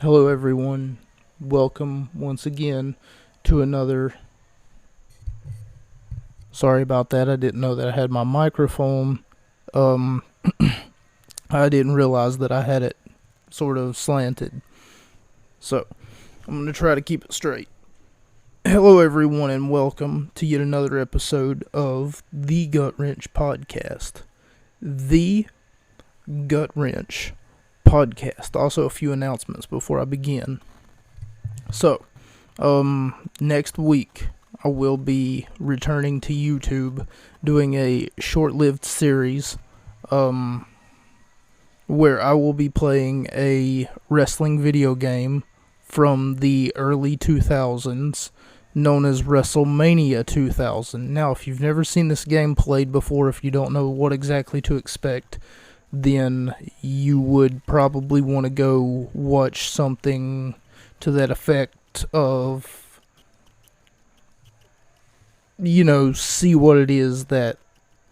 Hello, everyone. Welcome once again to another. Sorry about that. I didn't know that I had my microphone. Um, I didn't realize that I had it sort of slanted. So, I'm going to try to keep it straight. Hello, everyone, and welcome to yet another episode of The Gut Wrench Podcast. The Gut Wrench Podcast. Also, a few announcements before I begin. So, next week I will be returning to YouTube, doing a short-lived series, where I will be playing a wrestling video game from the early 2000s, known as WrestleMania 2000. Now, if you've never seen this game played before, if you don't know what exactly to expect, then you would probably want to go watch something to that effect of, see what it is that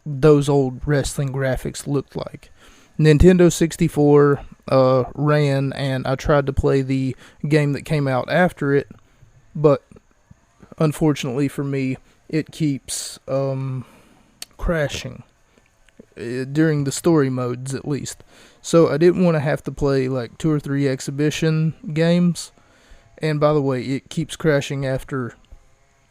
those old wrestling graphics looked like. Nintendo 64 ran, and I tried to play the game that came out after it, but unfortunately for me, it keeps crashing during the story modes, at least. So I didn't want to have to play like 2 or 3 exhibition games. And by the way, it keeps crashing after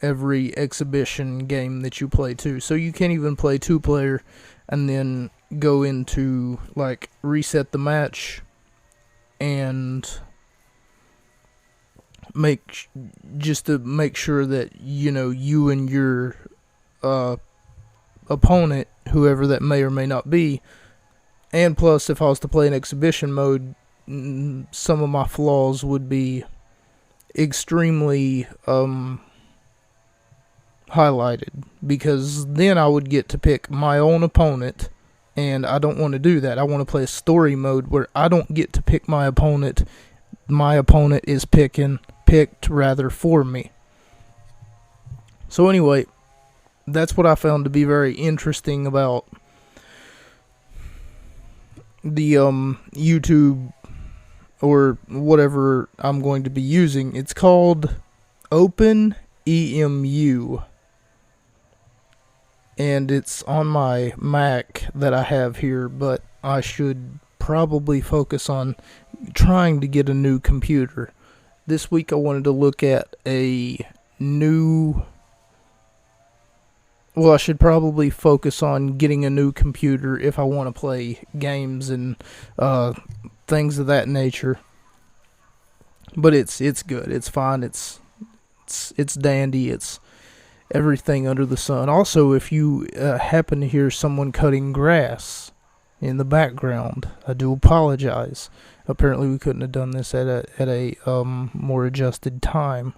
every exhibition game that you play too. So you can't even play 2-player and then go into like reset the match and just to make sure that you and your opponent, whoever that may or may not be. And plus, if I was to play an exhibition mode, some of my flaws would be extremely highlighted, because then I would get to pick my own opponent, and I don't want to do that. I want to play a story mode where I don't get to pick my opponent. My opponent is picked for me. So anyway, that's what I found to be very interesting about the YouTube or whatever I'm going to be using. It's called OpenEMU, and it's on my Mac that I have here, but I should probably focus on trying to get a new computer. This week I wanted to look at I should probably focus on getting a new computer if I want to play games and things of that nature. But it's good. It's fine. It's dandy. It's everything under the sun. Also, if you happen to hear someone cutting grass in the background, I do apologize. Apparently, we couldn't have done this at a more adjusted time.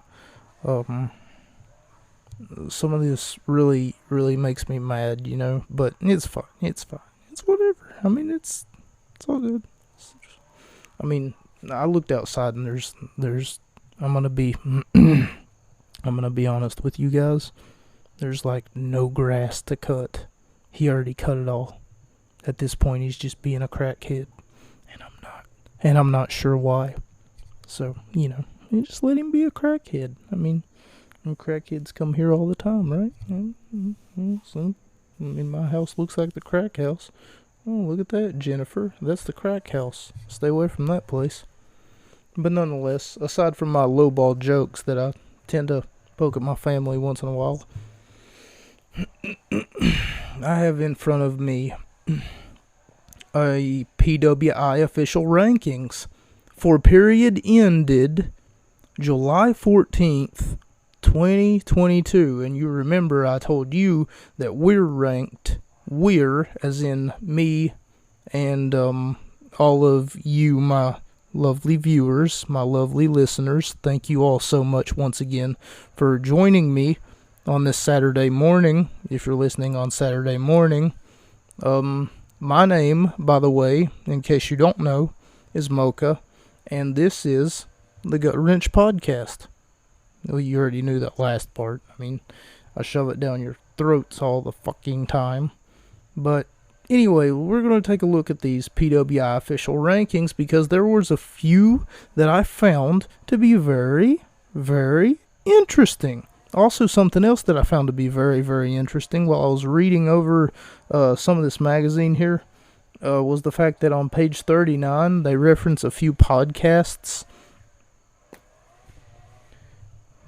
Some of this really makes me mad, but it's fine. It's whatever. I mean, it's all good. I looked outside and there's I'm gonna be honest with you guys. There's like no grass to cut. He already cut it all. At this point, he's just being a crackhead, and I'm not sure why. So you just let him be a crackhead. Crackheads come here all the time, right? So, my house looks like the crack house. Oh, look at that, Jennifer. That's the crack house. Stay away from that place. But nonetheless, aside from my lowball jokes that I tend to poke at my family once in a while, I have in front of me a PWI official rankings for period ended July 14th, 2022. And you remember I told you that we're, as in me and all of you, my lovely viewers, my lovely listeners, thank you all so much once again for joining me on this Saturday morning, if you're listening on Saturday morning. My name, by the way, in case you don't know, is Mocha, and this is the Gut Wrench Podcast. Well, you already knew that last part. I shove it down your throats all the fucking time. But anyway, we're going to take a look at these PWI official rankings because there was a few that I found to be very, very interesting. Also, something else that I found to be very, very interesting while I was reading over some of this magazine here was the fact that on page 39 they reference a few podcasts,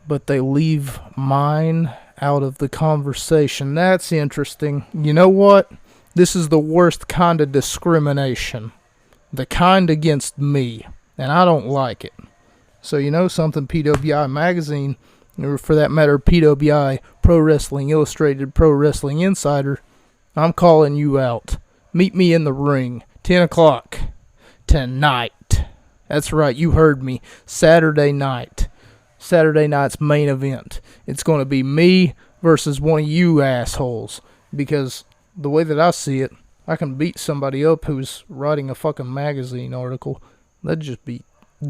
but they leave mine out of the conversation. That's interesting. You know what? This is the worst kind of discrimination. The kind against me. And I don't like it. So you know something, PWI Magazine, or for that matter, PWI Pro Wrestling Illustrated, Pro Wrestling Insider, I'm calling you out. Meet me in the ring, 10 o'clock tonight. That's right, you heard me. Saturday night. Saturday night's main event. It's going to be me versus one of you assholes. Because the way that I see it, I can beat somebody up who's writing a fucking magazine article. That'd just be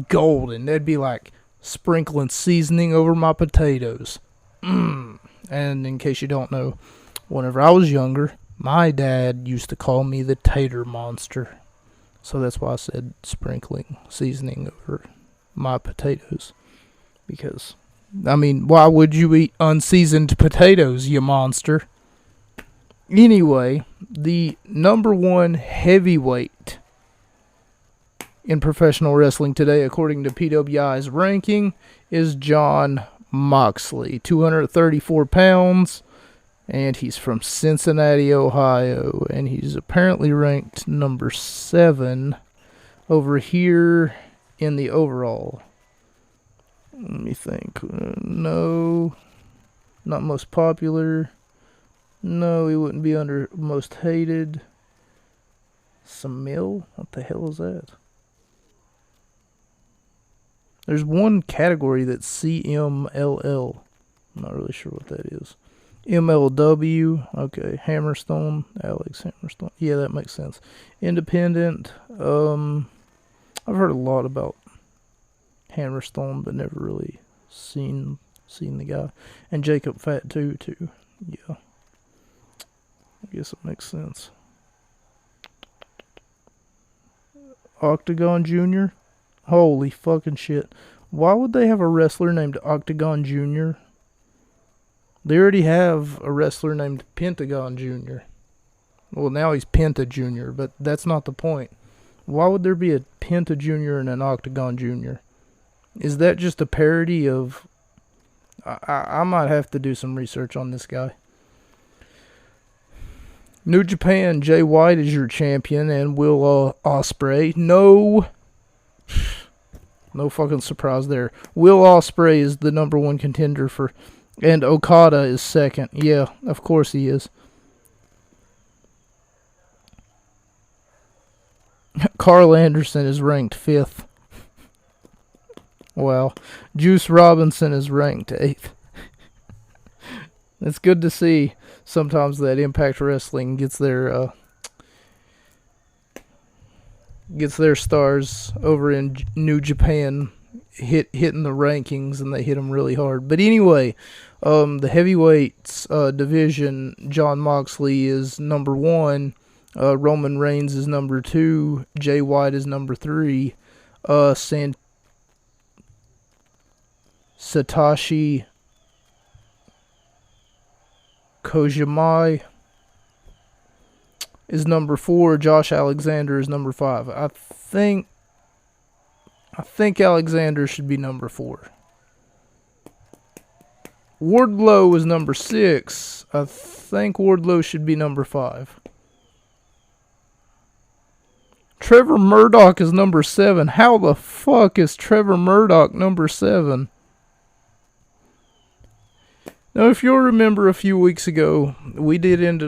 golden. That'd be like sprinkling seasoning over my potatoes. And in case you don't know, whenever I was younger, my dad used to call me the tater monster. So that's why I said sprinkling seasoning over my potatoes. Because, I mean, why would you eat unseasoned potatoes, you monster? Anyway, the number one heavyweight in professional wrestling today, according to PWI's ranking, is Jon Moxley. 234 pounds, and he's from Cincinnati, Ohio, and he's apparently ranked number 7 over here in the overall. Let me think. No, not most popular. No, he wouldn't be under most hated. Samil? What the hell is that? There's one category that's CMLL. I'm not really sure what that is. MLW. Okay, Hammerstone. Alex Hammerstone. Yeah, that makes sense. Independent. I've heard a lot about Hammerstone, but never really seen the guy. And Jacob Fatu too. Yeah. I guess it makes sense. Octagon Jr. Holy fucking shit. Why would they have a wrestler named Octagon Jr.? They already have a wrestler named Pentagon Jr. Well, now he's Penta Jr., but that's not the point. Why would there be a Penta Jr. and an Octagon Jr.? Is that just a parody of... I might have to do some research on this guy. New Japan, Jay White is your champion, and Will Ospreay. No fucking surprise there. Will Ospreay is the number one contender for... And Okada is second. Yeah, of course he is. Carl Anderson is ranked 5th. Wow. Juice Robinson is ranked 8th. It's good to see sometimes that Impact Wrestling gets their stars over in New Japan hitting the rankings, and they hit them really hard. But anyway, the heavyweights division, Jon Moxley is number 1. Roman Reigns is number 2. Jay White is number 3. Satoshi Kojimai is number 4. Josh Alexander is number 5. I think Alexander should be number 4. Wardlow is number 6. I think Wardlow should be number 5. Trevor Murdoch is number 7. How the fuck is Trevor Murdoch number 7? Now, if you'll remember a few weeks ago, we did end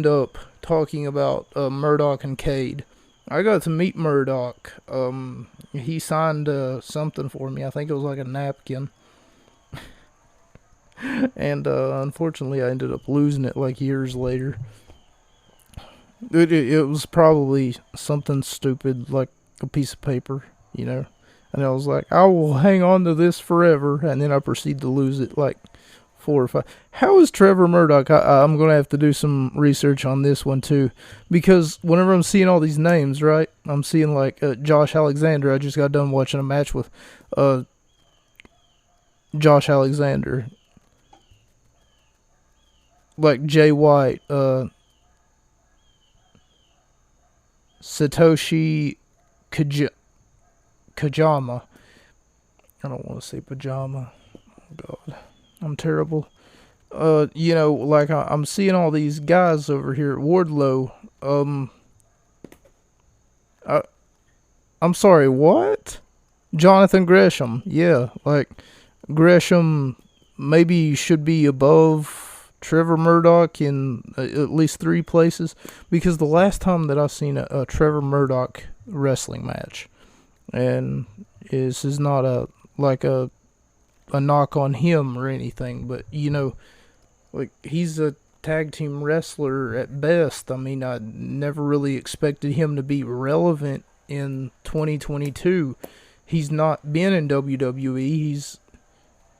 up talking about Murdoch and Cade. I got to meet Murdoch. He signed something for me. I think it was like a napkin. And unfortunately, I ended up losing it like years later. It was probably something stupid like a piece of paper, you know. And I was like, I will hang on to this forever. And then I proceeded to lose it like 4 or 5. How is Trevor Murdoch? I'm going to have to do some research on this one too, because whenever I'm seeing all these names, right, I'm seeing like Josh Alexander. I just got done watching a match with Josh Alexander, like Jay White, Satoshi Kajama. I don't want to say pajama. Oh God, I'm terrible. Like I'm seeing all these guys over here at Wardlow. I'm sorry, what? Jonathan Gresham. Yeah, like Gresham maybe should be above Trevor Murdoch in at least 3 places, because the last time that I've seen a Trevor Murdoch wrestling match, and this is not a knock on him or anything, but like he's a tag team wrestler at best. I mean, I never really expected him to be relevant in 2022. He's not been in WWE.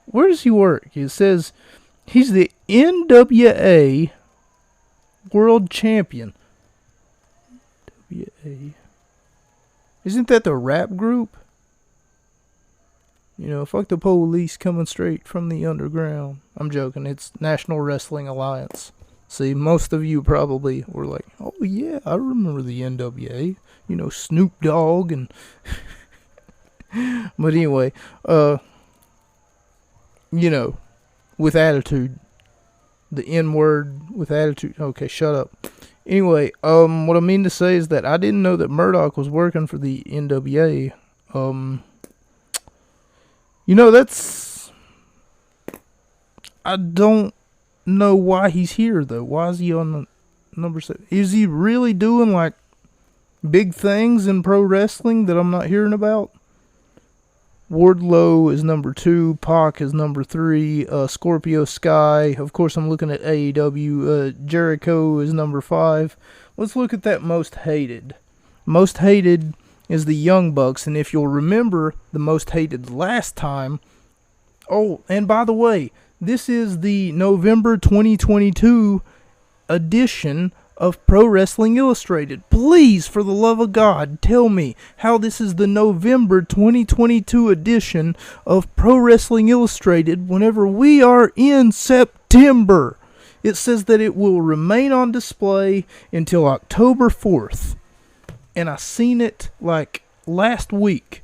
Where does he work? It says he's the NWA World Champion. NWA. Isn't that the rap group? Fuck the police coming straight from the underground. I'm joking. It's National Wrestling Alliance. See, most of you probably were like, oh yeah, I remember the NWA. Snoop Dogg and... But anyway, with attitude. The N-word with attitude. Okay, shut up. Anyway, what I mean to say is that I didn't know that Murdoch was working for the NWA. That's... I don't know why he's here, though. Why is he on the number 7? Is he really doing, like, big things in pro wrestling that I'm not hearing about? Wardlow is number 2. Pac is number 3. Scorpio Sky. Of course, I'm looking at AEW. Jericho is number 5. Let's look at that most hated. Most hated is the Young Bucks, and if you'll remember, the most hated last time... Oh, and by the way, this is the November 2022 edition of Pro Wrestling Illustrated. Please, for the love of God, tell me how this is the November 2022 edition of Pro Wrestling Illustrated whenever we are in September. It says that it will remain on display until October 4th. And I seen it like last week.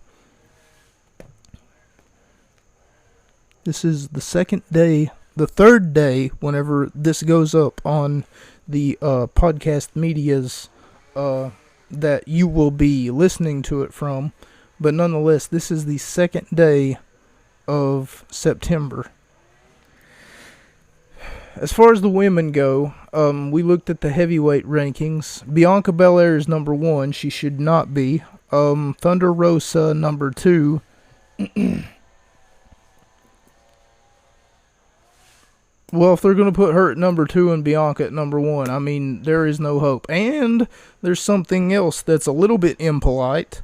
This is the third day whenever this goes up on the podcast medias that you will be listening to it from. But nonetheless, this is the second day of September. As far as the women go, we looked at the heavyweight rankings. Bianca Belair is number 1. She should not be. Thunder Rosa, number 2. Well, if they're going to put her at number 2 and Bianca at number 1, I mean, there is no hope. And there's something else that's a little bit impolite.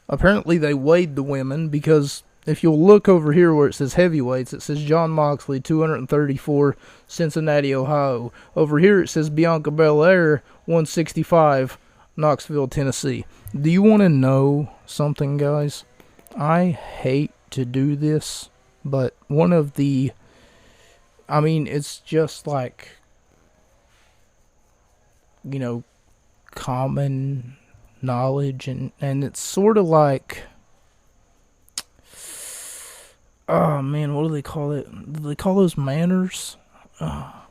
Apparently they weighed the women, because if you'll look over here where it says heavyweights, it says Jon Moxley, 234, Cincinnati, Ohio. Over here it says Bianca Belair, 165, Knoxville, Tennessee. Do you want to know something, guys? I hate to do this, but one of the... I mean, it's just like, common knowledge, and it's sort of like... Oh man, what do they call it? Do they call those manners?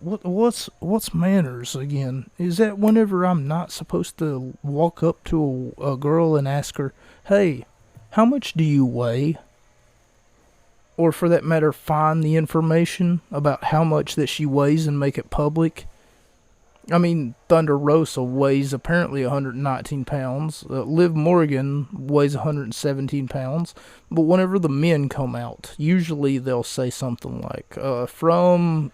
What's manners again? Is that whenever I'm not supposed to walk up to a girl and ask her, "Hey, how much do you weigh?" Or for that matter, find the information about how much that she weighs and make it public? I mean, Thunder Rosa weighs apparently 119 pounds. Liv Morgan weighs 117 pounds. But whenever the men come out, usually they'll say something like, from,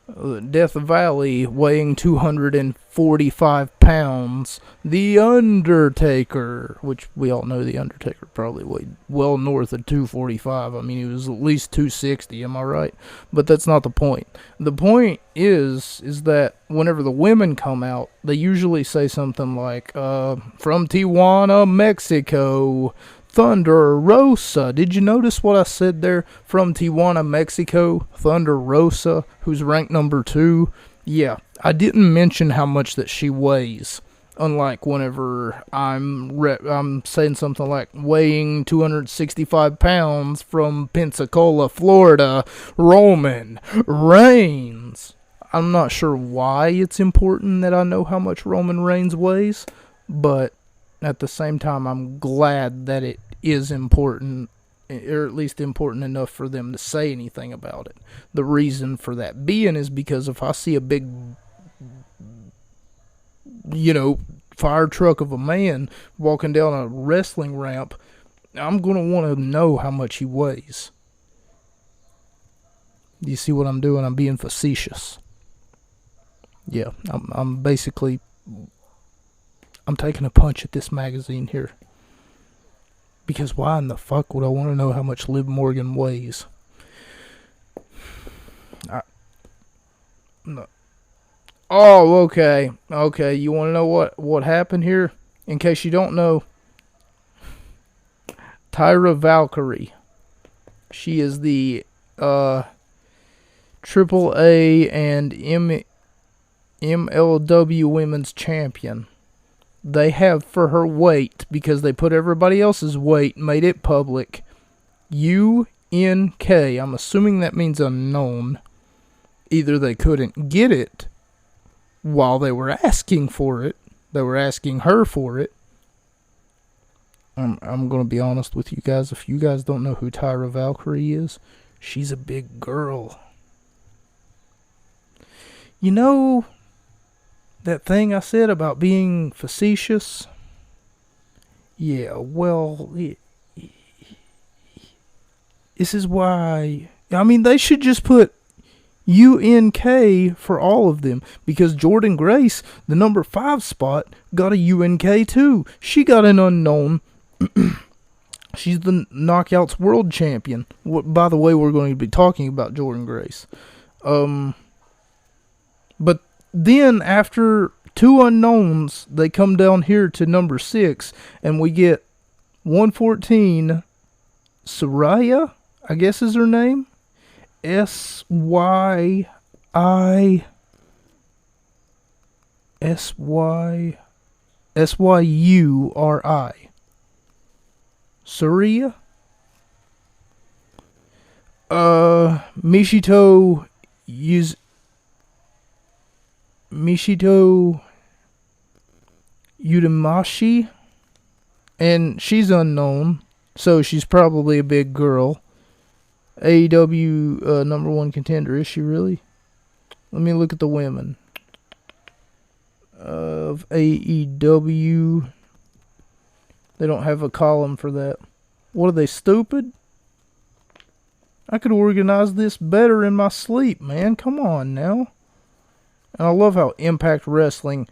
Death Valley weighing 245 pounds. The Undertaker, which we all know the Undertaker probably weighed well north of 245. I mean, he was at least 260, am I right? But that's not the point. The point is that whenever the women come out, they usually say something like, from Tijuana, Mexico, Thunder Rosa. Did you notice what I said there? From Tijuana, Mexico, Thunder Rosa, who's ranked number 2. Yeah, I didn't mention how much that she weighs. Unlike whenever I'm saying something like weighing 265 pounds from Pensacola, Florida, Roman Reigns. I'm not sure why it's important that I know how much Roman Reigns weighs, but at the same time, I'm glad that it is important, or at least important enough for them to say anything about it. The reason for that being is because if I see a big, fire truck of a man walking down a wrestling ramp, I'm going to want to know how much he weighs. You see what I'm doing? I'm being facetious. Yeah, I'm basically... I'm taking a punch at this magazine here. Because why in the fuck would I want to know how much Liv Morgan weighs? No. Oh, okay. Okay, you want to know what happened here? In case you don't know, Tyra Valkyrie. She is the AAA and MLW Women's Champion. They have for her weight, because they put everybody else's weight, made it public, UNK. I'm assuming that means unknown. Either they couldn't get it while they were asking for it. They were asking her for it. I'm going to be honest with you guys. If you guys don't know who Tyra Valkyrie is, she's a big girl. You know... that thing I said about being facetious? Yeah, well, this is why... I mean, they should just put UNK for all of them. Because Jordynne Grace, the number 5 spot, got a UNK too. She got an unknown. She's the Knockouts World Champion. By the way, we're going to be talking about Jordynne Grace. But... then, after 2 unknowns, they come down here to number 6, and we get 114, Saraya, I guess is her name, Syuri, Saraya, Michito Udamashi, and she's unknown, so she's probably a big girl. AEW number 1 contender, is she really? Let me look at the women of AEW. They don't have a column for that. What are they, stupid? I could organize this better in my sleep, man. Come on now. And I love how Impact Wrestling,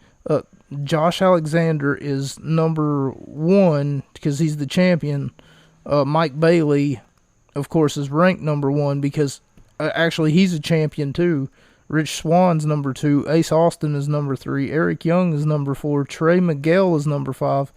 Josh Alexander is number 1 because he's the champion. Mike Bailey, of course, is ranked number 1 because actually he's a champion too. Rich Swann's number 2. Ace Austin is number 3. Eric Young is number 4. Trey Miguel is number 5.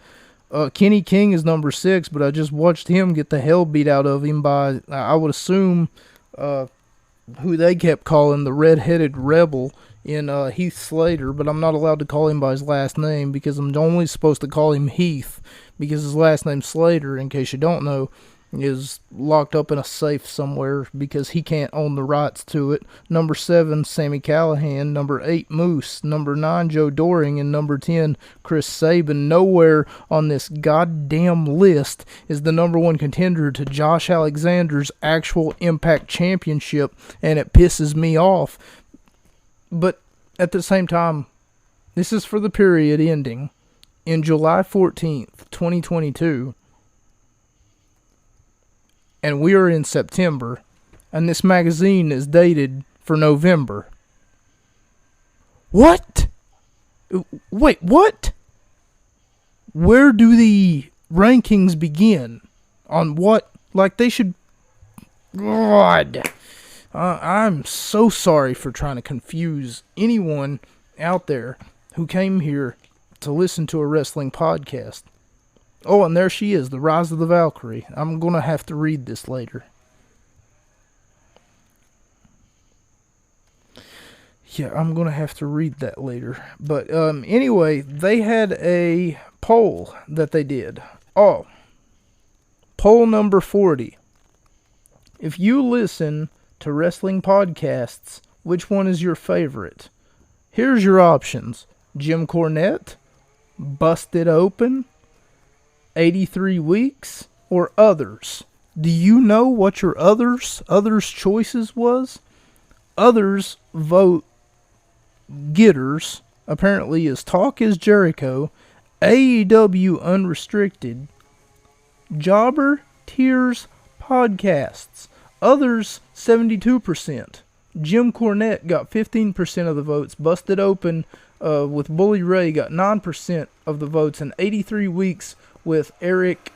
Kenny King is number 6, but I just watched him get the hell beat out of him by, I would assume, who they kept calling the Red-Headed Rebel in Heath Slater, but I'm not allowed to call him by his last name because I'm only supposed to call him Heath because his last name Slater, in case you don't know, is locked up in a safe somewhere because he can't own the rights to it. Number 7, Sami Callihan. Number 8, Moose. Number 9, Joe Doring. And number 10, Chris Sabin. Nowhere on this goddamn list is the number 1 contender to Josh Alexander's actual Impact Championship, and it pisses me off. But at the same time, this is for the period ending in July 14th, 2022. And we are in September, and this magazine is dated for November. What? Wait, what? Where do the rankings begin? On what? Like, they should... God. I'm so sorry for trying to confuse anyone out there who came here to listen to a wrestling podcast. Oh, and there she is, the Rise of the Valkyrie. I'm going to have to read this later. Yeah, I'm going to have to read that later. But anyway, they had a poll that they did. Oh, poll number 40. If you listen to wrestling podcasts, which one is your favorite? Here's your options. Jim Cornette, Busted Open, 83 Weeks, or Others. Do you know what your others choices was? Others vote getters apparently is Talk is Jericho, AEW Unrestricted, Jobber, Tears, Podcasts. Others, 72%. Jim Cornette got 15% of the votes. Busted Open with Bully Ray got 9% of the votes. And 83 Weeks with Eric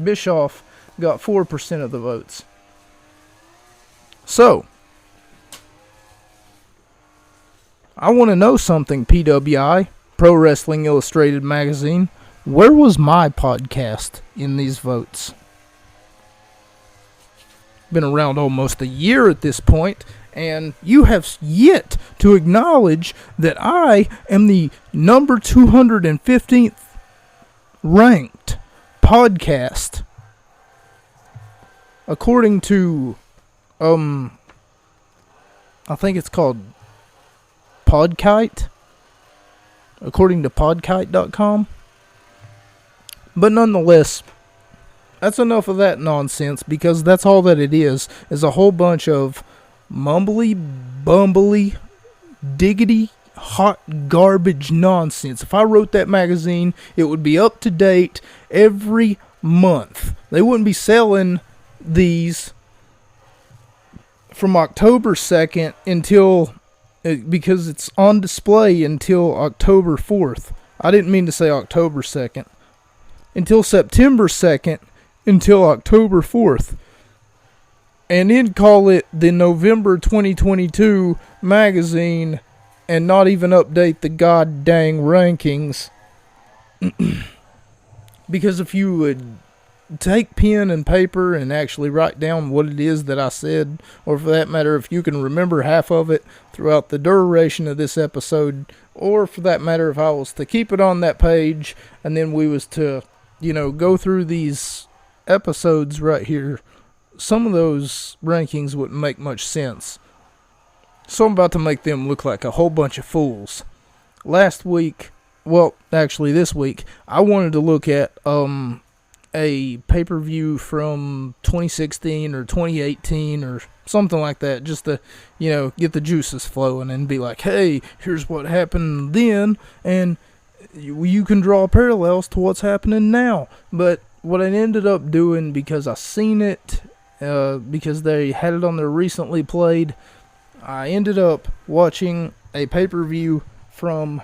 Bischoff got 4% of the votes. So, I want to know something, PWI, Pro Wrestling Illustrated magazine. Where was my podcast in these votes? Been around almost a year at this point, and you have yet to acknowledge that I am the number 215th ranked podcast according to I think it's called Podkite, according to podkite.com. But nonetheless, that's enough of that nonsense, because that's all that it is a whole bunch of mumbly, bumbly, diggity, hot garbage nonsense. If I wrote that magazine, it would be up to date every month. They wouldn't be selling these from October 2nd until, because it's on display until October 4th. I didn't mean to say October 2nd. Until September 2nd. Until October 4th. And then call it the November 2022 magazine and not even update the god dang rankings. Because if you would take pen and paper and actually write down what it is that I said, or for that matter, if you can remember half of it throughout the duration of this episode, or for that matter, if I was to keep it on that page and then we was to, go through these episodes right here, some of those rankings wouldn't make much sense. So I'm about to make them look like a whole bunch of fools. This week, I wanted to look at a pay-per-view from 2016 or 2018 or something like that, just to, get the juices flowing and be like, hey, here's what happened then, and you can draw parallels to what's happening now. But what I ended up doing, because I seen it, because they had it on their recently played, I ended up watching a pay-per-view from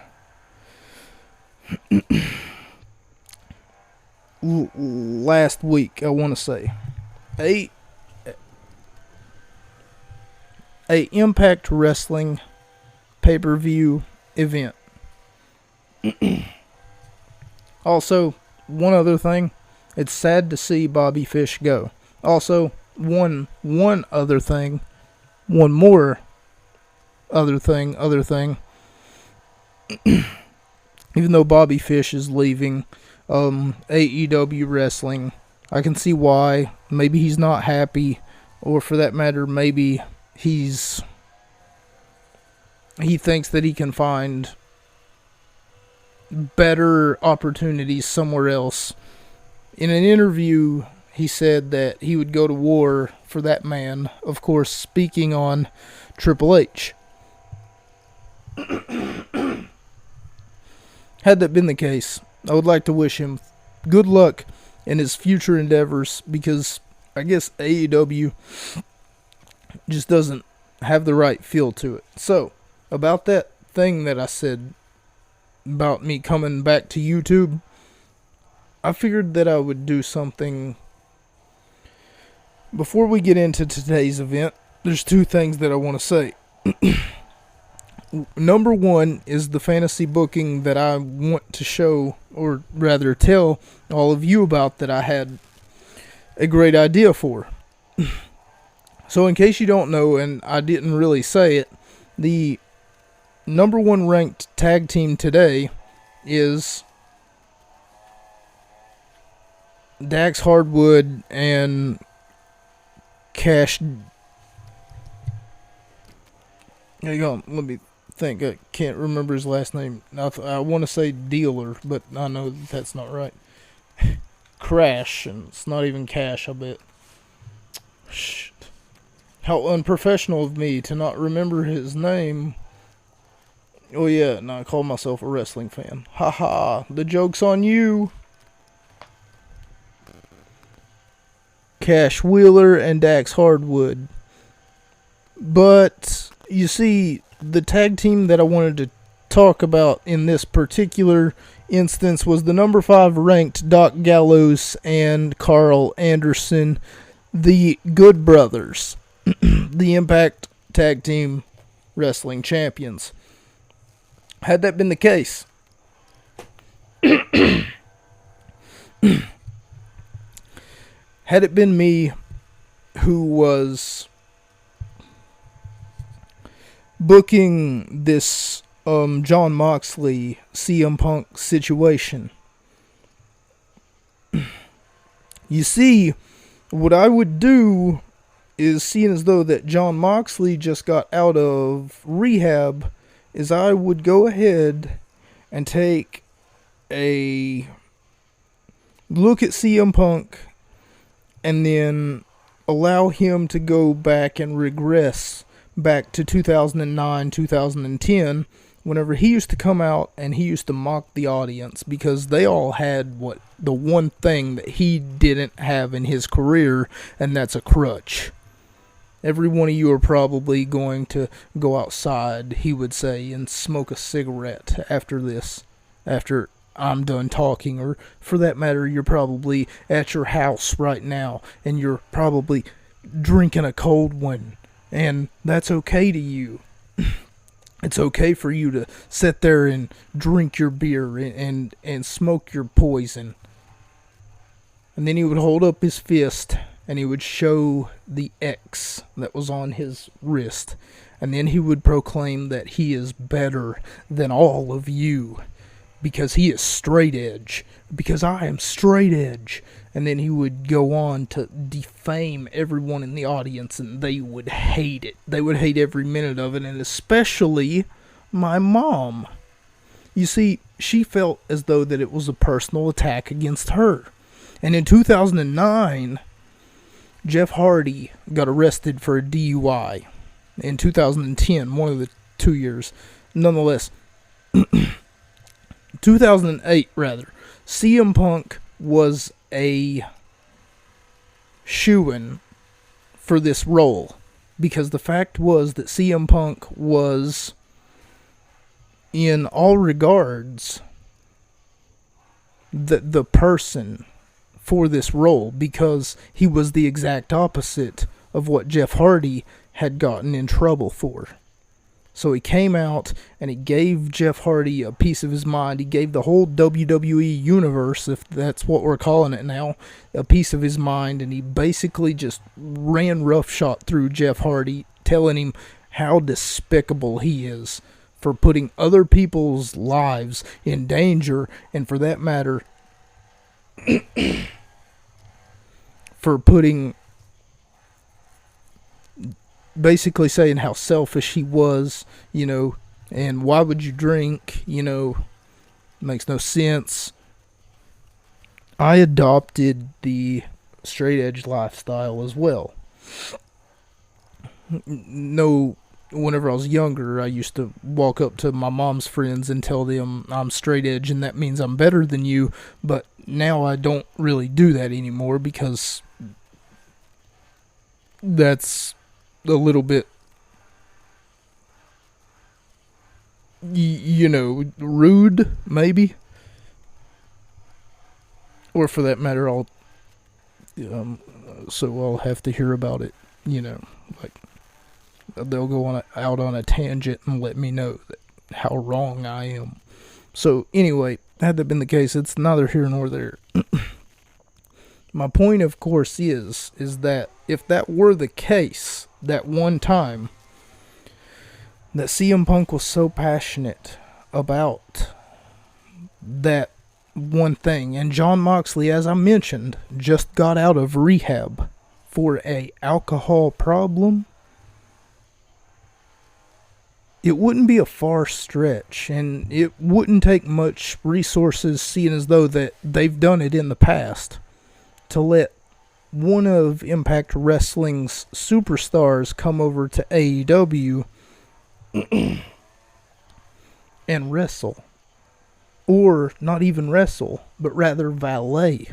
last week, I want to say. A Impact Wrestling pay-per-view event. Also, one other thing. It's sad to see Bobby Fish go. Also, one more other thing. Even though Bobby Fish is leaving AEW Wrestling, I can see why. Maybe he's not happy, or for that matter, maybe he thinks that he can find better opportunities somewhere else. In an interview, he said that he would go to war for that man, of course, speaking on Triple H. Had that been the case, I would like to wish him good luck in his future endeavors, because I guess AEW just doesn't have the right feel to it. So, about that thing that I said about me coming back to YouTube, I figured that I would do something. Before we get into today's event, there's two things that I want to say. Number one is the fantasy booking that I want to show, or rather tell all of you about, that I had a great idea for. So in case you don't know, and I didn't really say it, the number one ranked tag team today is Dax Hardwood and Cash. Hang on, let me think. I can't remember his last name. I want to say Dealer, but I know that's not right. Crash, and it's not even Cash, I bet. Shit. How unprofessional of me to not remember his name. Oh yeah, and I call myself a wrestling fan. Haha, the joke's on you. Cash Wheeler and Dax Hardwood. But you see, the tag team that I wanted to talk about in this particular instance was the number 5 ranked Doc Gallows and Carl Anderson, the Good Brothers, the Impact Tag Team Wrestling Champions. Had that been the case, had it been me who was booking this Jon Moxley CM Punk situation, you see, what I would do is, seeing as though that Jon Moxley just got out of rehab, is I would go ahead and take a look at CM Punk and then allow him to go back and regress back to 2009, 2010, whenever he used to come out and he used to mock the audience, because they all had the one thing that he didn't have in his career, and that's a crutch. Every one of you are probably going to go outside, he would say, and smoke a cigarette after this, after I'm done talking, or for that matter, you're probably at your house right now, and you're probably drinking a cold one, and that's okay to you. It's okay for you to sit there and drink your beer and smoke your poison. And then he would hold up his fist and he would show the X that was on his wrist. And then he would proclaim that he is better than all of you because he is straight edge, because I am straight edge. And then he would go on to defame everyone in the audience, and they would hate it. They would hate every minute of it, and especially my mom. You see, she felt as though that it was a personal attack against her. And in 2009, Jeff Hardy got arrested for a DUI. In 2010, one of the 2 years. Nonetheless, 2008 rather, CM Punk was a shoo-in for this role, because the fact was that CM Punk was, in all regards, the person for this role, because he was the exact opposite of what Jeff Hardy had gotten in trouble for. So he came out and he gave Jeff Hardy a piece of his mind. He gave the whole WWE universe, if that's what we're calling it now, a piece of his mind. And he basically just ran roughshod through Jeff Hardy, telling him how despicable he is for putting other people's lives in danger. And for that matter, for putting... basically saying how selfish he was, and why would you drink, makes no sense. I adopted the straight edge lifestyle as well. Whenever I was younger, I used to walk up to my mom's friends and tell them I'm straight edge and that means I'm better than you, but now I don't really do that anymore because that's a little bit rude, maybe. Or for that matter, I'll have to hear about it, like they'll go out on a tangent and let me know how wrong I am. So anyway, had that been the case, it's neither here nor there. My point, of course, is that if that were the case, that one time that CM Punk was so passionate about that one thing, and Jon Moxley, as I mentioned, just got out of rehab for a alcohol problem, it wouldn't be a far stretch, and it wouldn't take much resources, seeing as though that they've done it in the past, to let one of Impact Wrestling's superstars come over to AEW and wrestle. Or not even wrestle, but rather valet.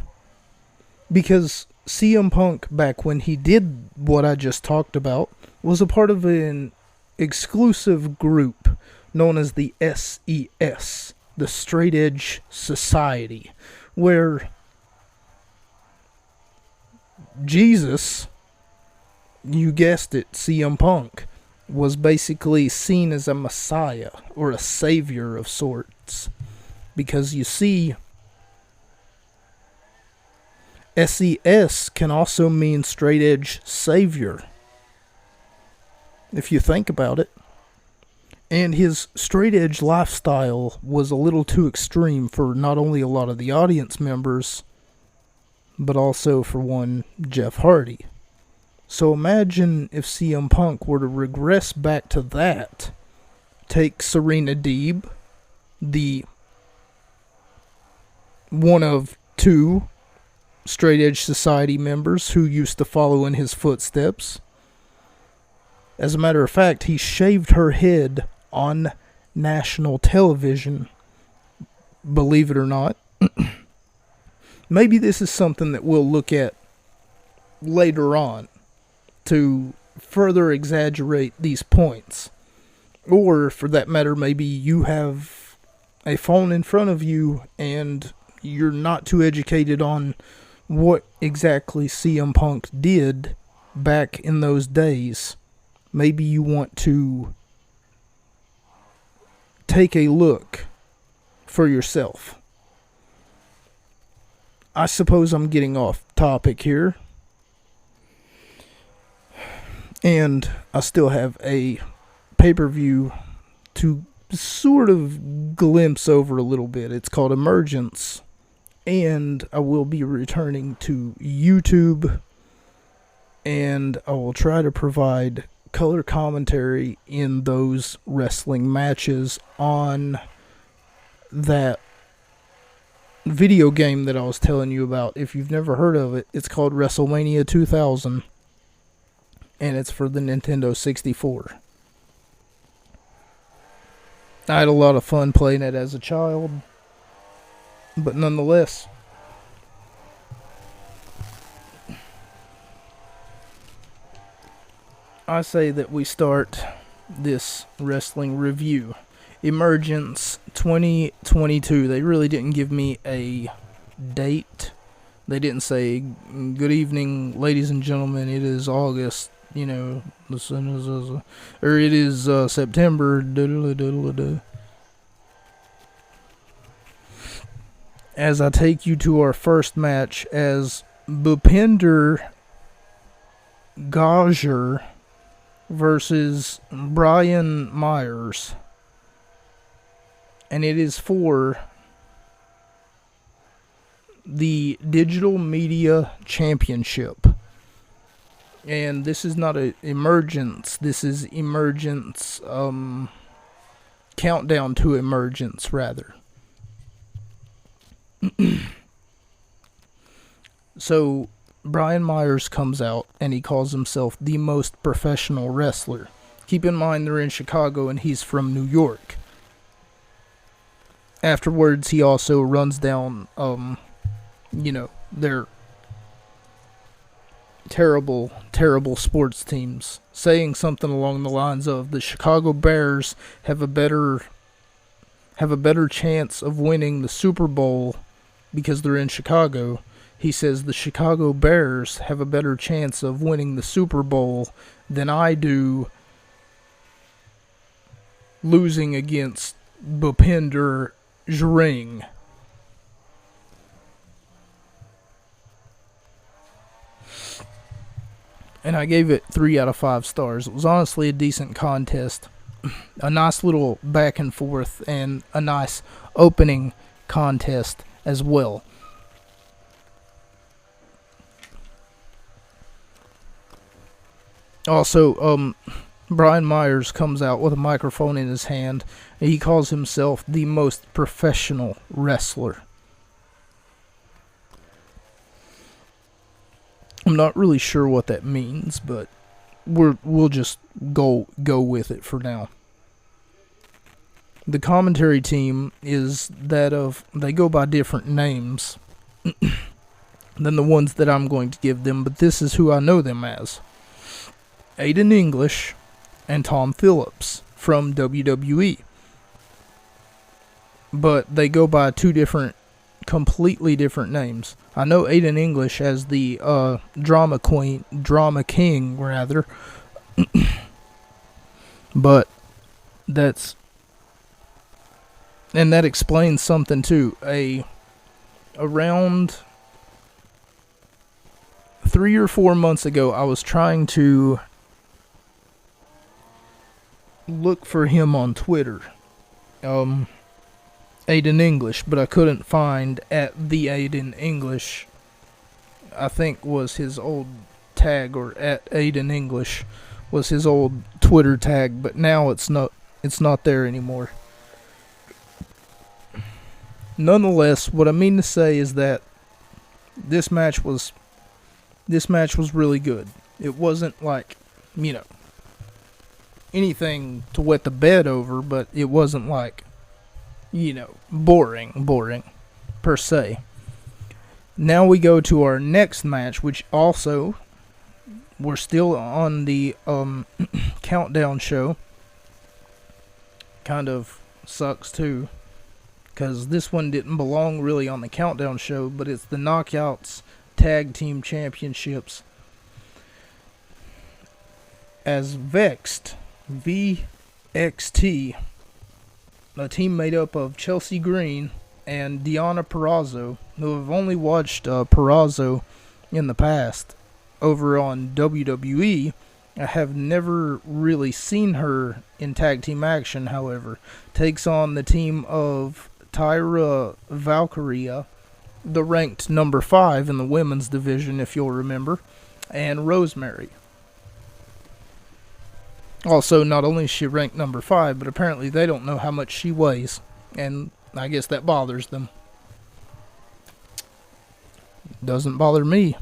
Because CM Punk, back when he did what I just talked about, was a part of an exclusive group known as the SES, the Straight Edge Society, where Jesus, you guessed it, CM Punk, was basically seen as a messiah or a savior of sorts. Because you see, SES can also mean straight edge savior, if you think about it. And his straight edge lifestyle was a little too extreme for not only a lot of the audience members, but also for one Jeff Hardy. So imagine if CM Punk were to regress back to that. Take Serena Deeb, the one of two Straight Edge Society members who used to follow in his footsteps. As a matter of fact, he shaved her head on national television, believe it or not. Maybe this is something that we'll look at later on to further exaggerate these points. Or, for that matter, maybe you have a phone in front of you and you're not too educated on what exactly CM Punk did back in those days. Maybe you want to take a look for yourself. I suppose I'm getting off topic here. And I still have a pay-per-view to sort of glimpse over a little bit. It's called Emergence. And I will be returning to YouTube. And I will try to provide color commentary in those wrestling matches on that video game that I was telling you about. If you've never heard of it, it's called WrestleMania 2000. And it's for the Nintendo 64. I had a lot of fun playing it as a child. But nonetheless, I say that we start this wrestling review. Emergence 2022. They really didn't give me a date. They didn't say, good evening, ladies and gentlemen, it is August, or it is September. As I take you to our first match as Bhupinder Gujjar versus Brian Myers. And it is for the Digital Media Championship. And this is not a Emergence. This is Emergence, Countdown to Emergence, rather. So, Brian Myers comes out and he calls himself the most professional wrestler. Keep in mind they're in Chicago and he's from New York. Afterwards, he also runs down, their terrible, terrible sports teams, saying something along the lines of the Chicago Bears have a better have a better chance of winning the Super Bowl because they're in Chicago. He says the Chicago Bears have a better chance of winning the Super Bowl than I do losing against Bhupinder Singh. And I gave it 3 out of 5 stars. It was honestly a decent contest. A nice little back and forth and a nice opening contest as well. Also, Brian Myers comes out with a microphone in his hand, and he calls himself the most professional wrestler. I'm not really sure what that means, but we'll just go with it for now. The commentary team is that of, they go by different names than the ones that I'm going to give them, but this is who I know them as. Aiden English and Tom Phillips from WWE. But they go by completely different names. I know Aiden English as the drama king rather. But that explains something too. Around 3 or 4 months ago, I was trying to look for him on Twitter. Aiden English, but I couldn't find at the Aiden English. I think was his old tag, or at Aiden English was his old Twitter tag, but now it's not there anymore. Nonetheless, what I mean to say is that this match was really good. It wasn't like, anything to wet the bed over, but it wasn't like, boring per se. Now we go to our next match, which also, we're still on the countdown show. Kind of sucks too, because this one didn't belong really on the countdown show, but it's the Knockouts Tag Team Championships, as Vexed, VXT, a team made up of Chelsea Green and Deonna Purrazzo, who have only watched Purrazzo in the past over on WWE. I have never really seen her in tag team action, however. Takes on the team of Tyra Valkyria, the ranked number 5 in the women's division, if you'll remember, and Rosemary. Also, not only is she ranked number 5, but apparently they don't know how much she weighs, and I guess that bothers them. Doesn't bother me.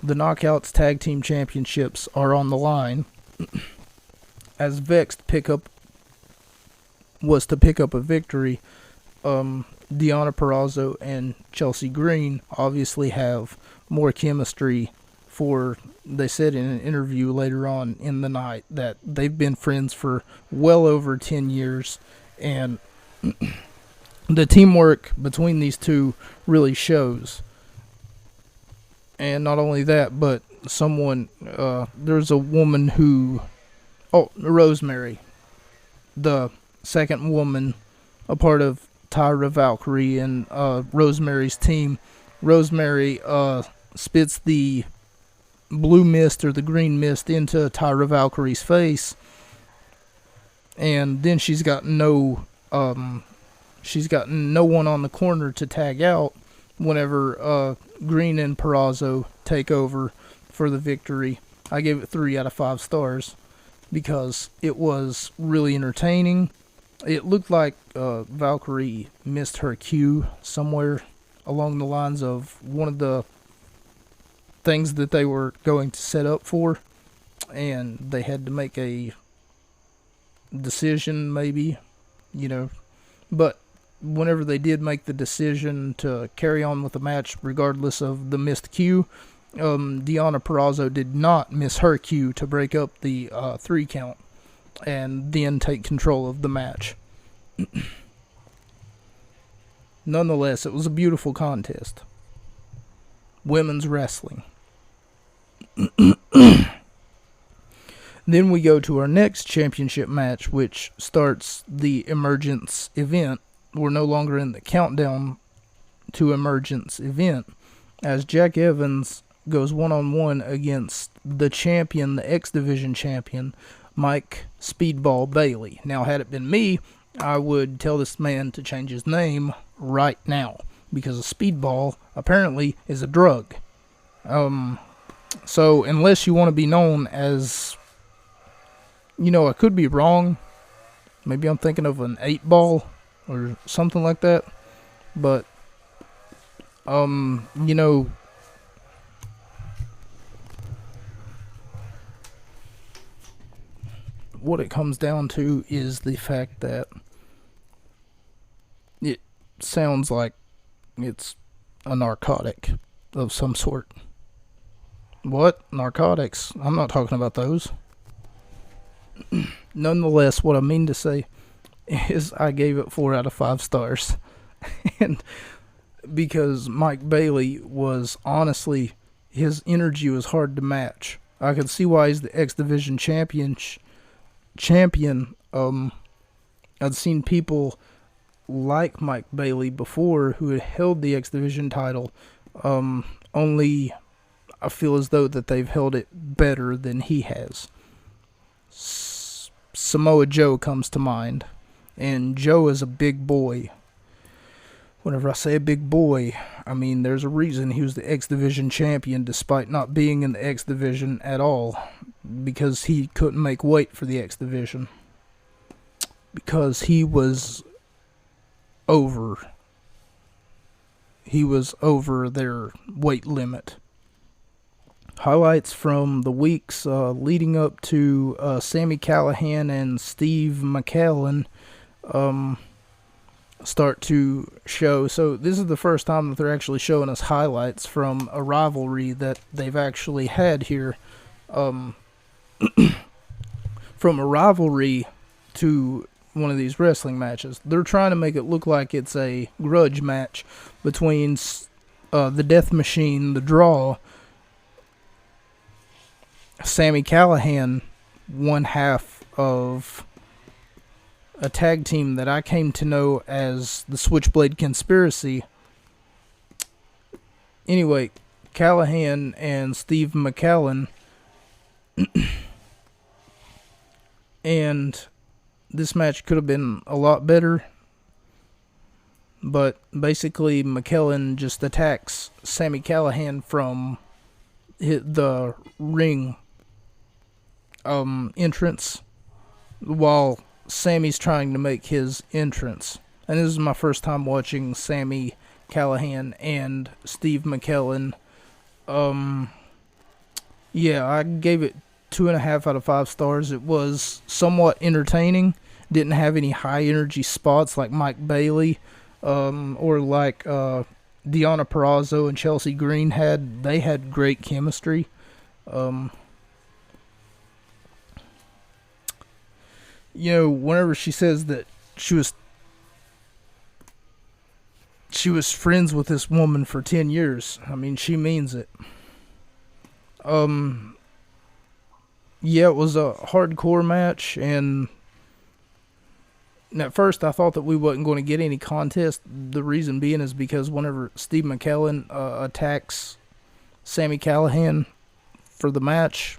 The Knockouts Tag Team Championships are on the line, as Vexed was to pick up a victory. Deonna Purrazzo and Chelsea Green obviously have more chemistry. They said in an interview later on in the night that they've been friends for well over 10 years, and the teamwork between these two really shows. And not only that, but there's a woman Rosemary, the second woman, a part of Tyra Valkyrie and Rosemary's team. Rosemary spits the blue mist or the green mist into Tyra Valkyrie's face, and then she's got no one on the corner to tag out whenever Green and Purrazzo take over for the victory. I gave it 3 out of 5 stars because it was really entertaining. It looked like Valkyrie missed her cue somewhere along the lines of one of the things that they were going to set up for, and they had to make a decision, maybe, but whenever they did make the decision to carry on with the match regardless of the missed cue, Deonna Purrazzo did not miss her cue to break up the 3 count and then take control of the match. Nonetheless, it was a beautiful contest. Women's wrestling. Then we go to our next championship match, which starts the Emergence event. We're no longer in the countdown to Emergence event, as Jack Evans goes one-on-one against the champion, the X Division champion, Mike Speedball Bailey. Now, had it been me, I would tell this man to change his name right now, because a speedball apparently is a drug. So unless you want to be known as, I could be wrong. Maybe I'm thinking of an 8-ball or something like that. But, what it comes down to is the fact that it sounds like it's a narcotic of some sort. What? Narcotics? I'm not talking about those. Nonetheless, what I mean to say is I gave it 4 out of 5 stars. And because Mike Bailey was, honestly, his energy was hard to match. I could see why he's the X Division champion. I'd seen people like Mike Bailey before who had held the X Division title. Only I feel as though that they've held it better than he has. Samoa Joe comes to mind, and Joe is a big boy. Whenever I say a big boy, I mean there's a reason he was the X Division champion despite not being in the X Division at all, because he couldn't make weight for the X Division, because he was over their weight limit. Highlights from the weeks leading up to Sami Callihan and Steve McKellen start to show. So this is the first time that they're actually showing us highlights from a rivalry that they've actually had here. From a rivalry to one of these wrestling matches. They're trying to make it look like it's a grudge match between the Death Machine, the Draw, Sami Callihan, one half of a tag team that I came to know as the Switchblade Conspiracy. Anyway, Callihan and Steve McKellen, and this match could have been a lot better, but basically McKellen just attacks Sami Callihan from the ring entrance while Sami's trying to make his entrance. And this is my first time watching Sami Callihan and Steve McKellen. Yeah, I gave it 2.5 out of 5 stars. It was somewhat entertaining. Didn't have any high energy spots like Mike Bailey or like Deonna Purrazzo and Chelsea Green had. They had great chemistry. Whenever she says that she was friends with this woman for 10 years, I mean, she means it. Yeah, it was a hardcore match, and at first I thought that we wasn't going to get any contest. The reason being is because whenever Steve McKellen attacks Sami Callihan for the match,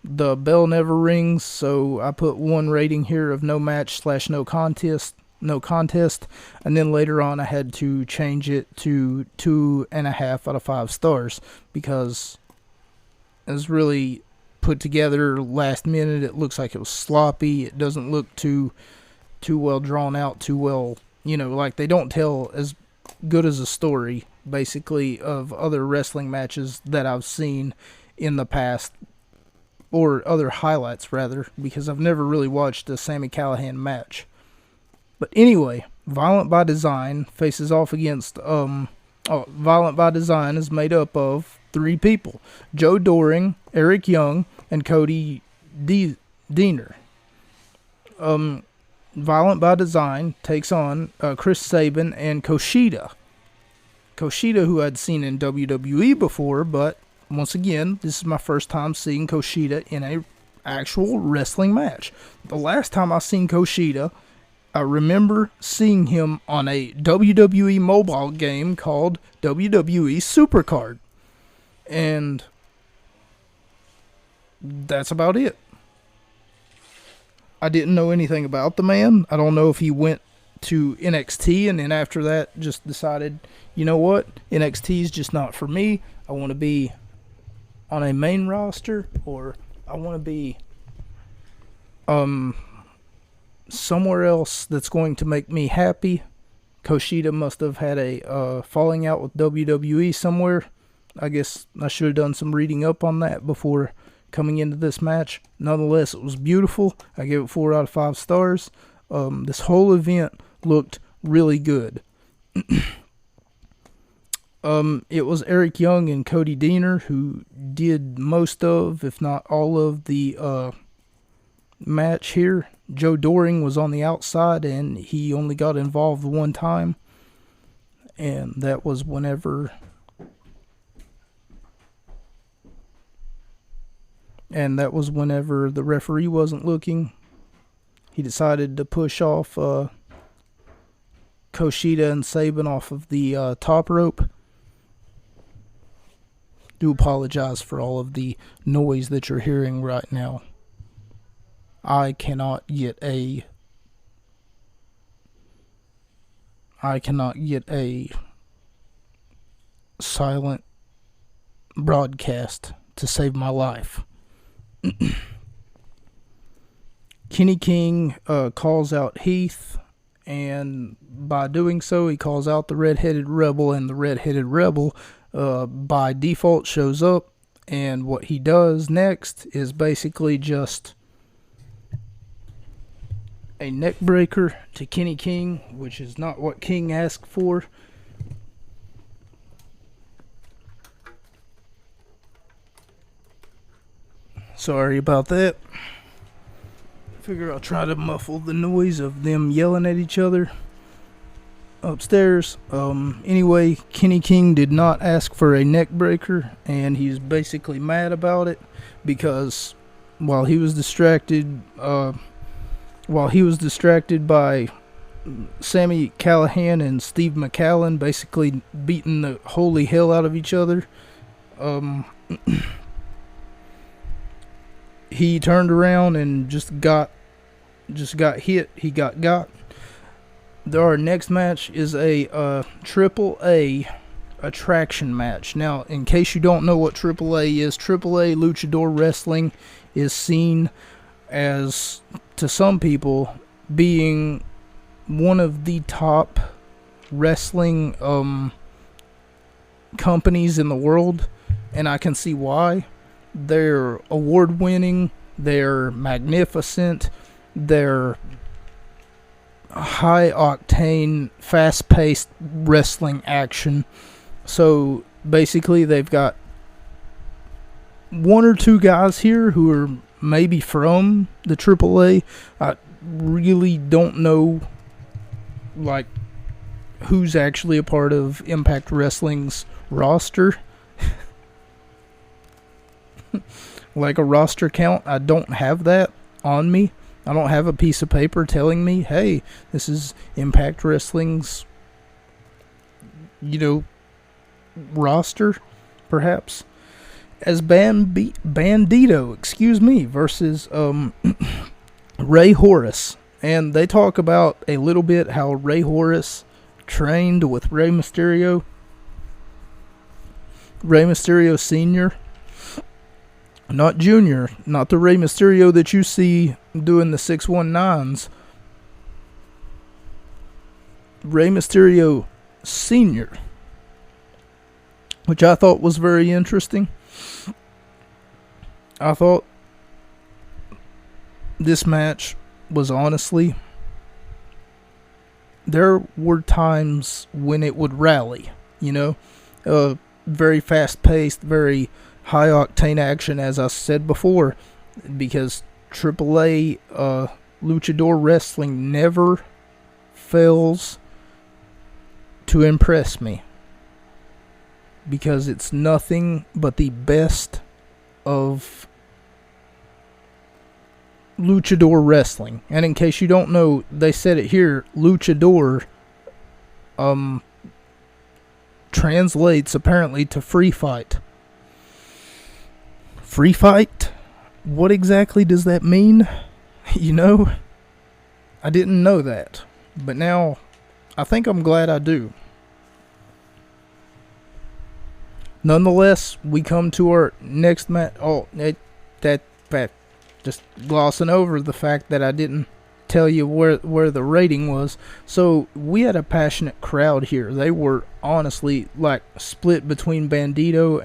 the bell never rings, so I put 1 rating here of no match / no contest, and then later on I had to change it to 2.5 out of 5 stars, because it was really put together last minute. It looks like it was sloppy. It doesn't look too well drawn out, too well, like they don't tell as good as a story, basically, of other wrestling matches that I've seen in the past, or other highlights rather, because I've never really watched a Sami Callihan match. But anyway, Violent by Design faces off against Violent by Design is made up of 3 people: Joe Doring, Eric Young, and Cody Deaner. Violent by Design takes on Chris Sabin and Kushida. Kushida, who I'd seen in WWE before, but once again, this is my first time seeing Kushida in a actual wrestling match. The last time I seen Kushida, I remember seeing him on a WWE mobile game called WWE Supercard. And that's about it. I didn't know anything about the man. I don't know if he went to NXT and then after that just decided, you know what, NXT is just not for me. I want to be on a main roster, or I want to be somewhere else that's going to make me happy. Kushida must have had a falling out with WWE somewhere. I guess I should have done some reading up on that before coming into this match. Nonetheless, it was beautiful. I gave it 4 out of 5 stars. This whole event looked really good. It was Eric Young and Cody Deaner who did most of, if not all of, the match here. Joe Doring was on the outside, and he only got involved one time, and that was whenever the referee wasn't looking. He decided to push off Kushida and Sabin off of the top rope. Do apologize for all of the noise that you're hearing right now. I cannot get a silent broadcast to save my life. Kenny King calls out Heath, and by doing so, he calls out the Red-Headed Rebel, and the Red-Headed Rebel by default shows up, and what he does next is basically just a neck breaker to Kenny King, which is not what King asked for. Sorry about that. Figure I'll try to muffle the noise of them yelling at each other upstairs. Anyway, Kenny King did not ask for a neck breaker, and he's basically mad about it because while he was distracted by Sami Callihan and Steve McAllen basically beating the holy hell out of each other, he turned around and just got hit. He got. Our next match is a Triple A attraction match. Now, in case you don't know what Triple A is, Triple A Luchador Wrestling is seen as, to some people, being one of the top wrestling companies in the world, and I can see why. They're award-winning, they're magnificent, they're high-octane, fast-paced wrestling action. So, basically, they've got 1 or 2 guys here who are maybe from the AAA. I really don't know, like, who's actually a part of Impact Wrestling's roster. Like a roster count, I don't have that on me. I don't have a piece of paper telling me, hey, this is Impact Wrestling's, roster, perhaps. As Bandito, versus Ray Horus. And they talk about a little bit how Ray Horus trained with Rey Mysterio. Rey Mysterio Sr., not Junior, not the Rey Mysterio that you see doing the 619s. Rey Mysterio Sr., which I thought was very interesting. I thought this match was honestly, there were times when it would rally, very fast-paced, very high-octane action, as I said before, because AAA Luchador Wrestling never fails to impress me, because it's nothing but the best of Luchador Wrestling. And in case you don't know, they said it here, Luchador translates apparently to free fight. Free fight? What exactly does that mean? You know, I didn't know that, but now I think I'm glad I do. Nonetheless, we come to our next match. Oh, just glossing over the fact that I didn't tell you where the rating was. So we had a passionate crowd here. They were honestly like split between Bandito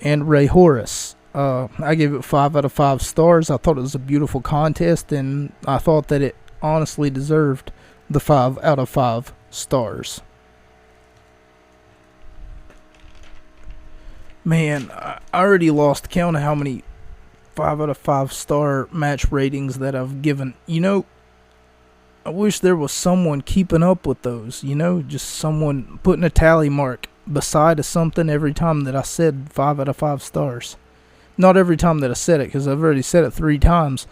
and Rey Horus. I gave it 5 out of 5 stars. I thought it was a beautiful contest, and I thought that it honestly deserved the 5 out of 5 stars. Man, I already lost count of how many 5 out of 5 star match ratings that I've given. You know, I wish there was someone keeping up with those, you know, just someone putting a tally mark beside something every time that I said 5 out of 5 stars. Not every time that I said it, because I've already said it 3 times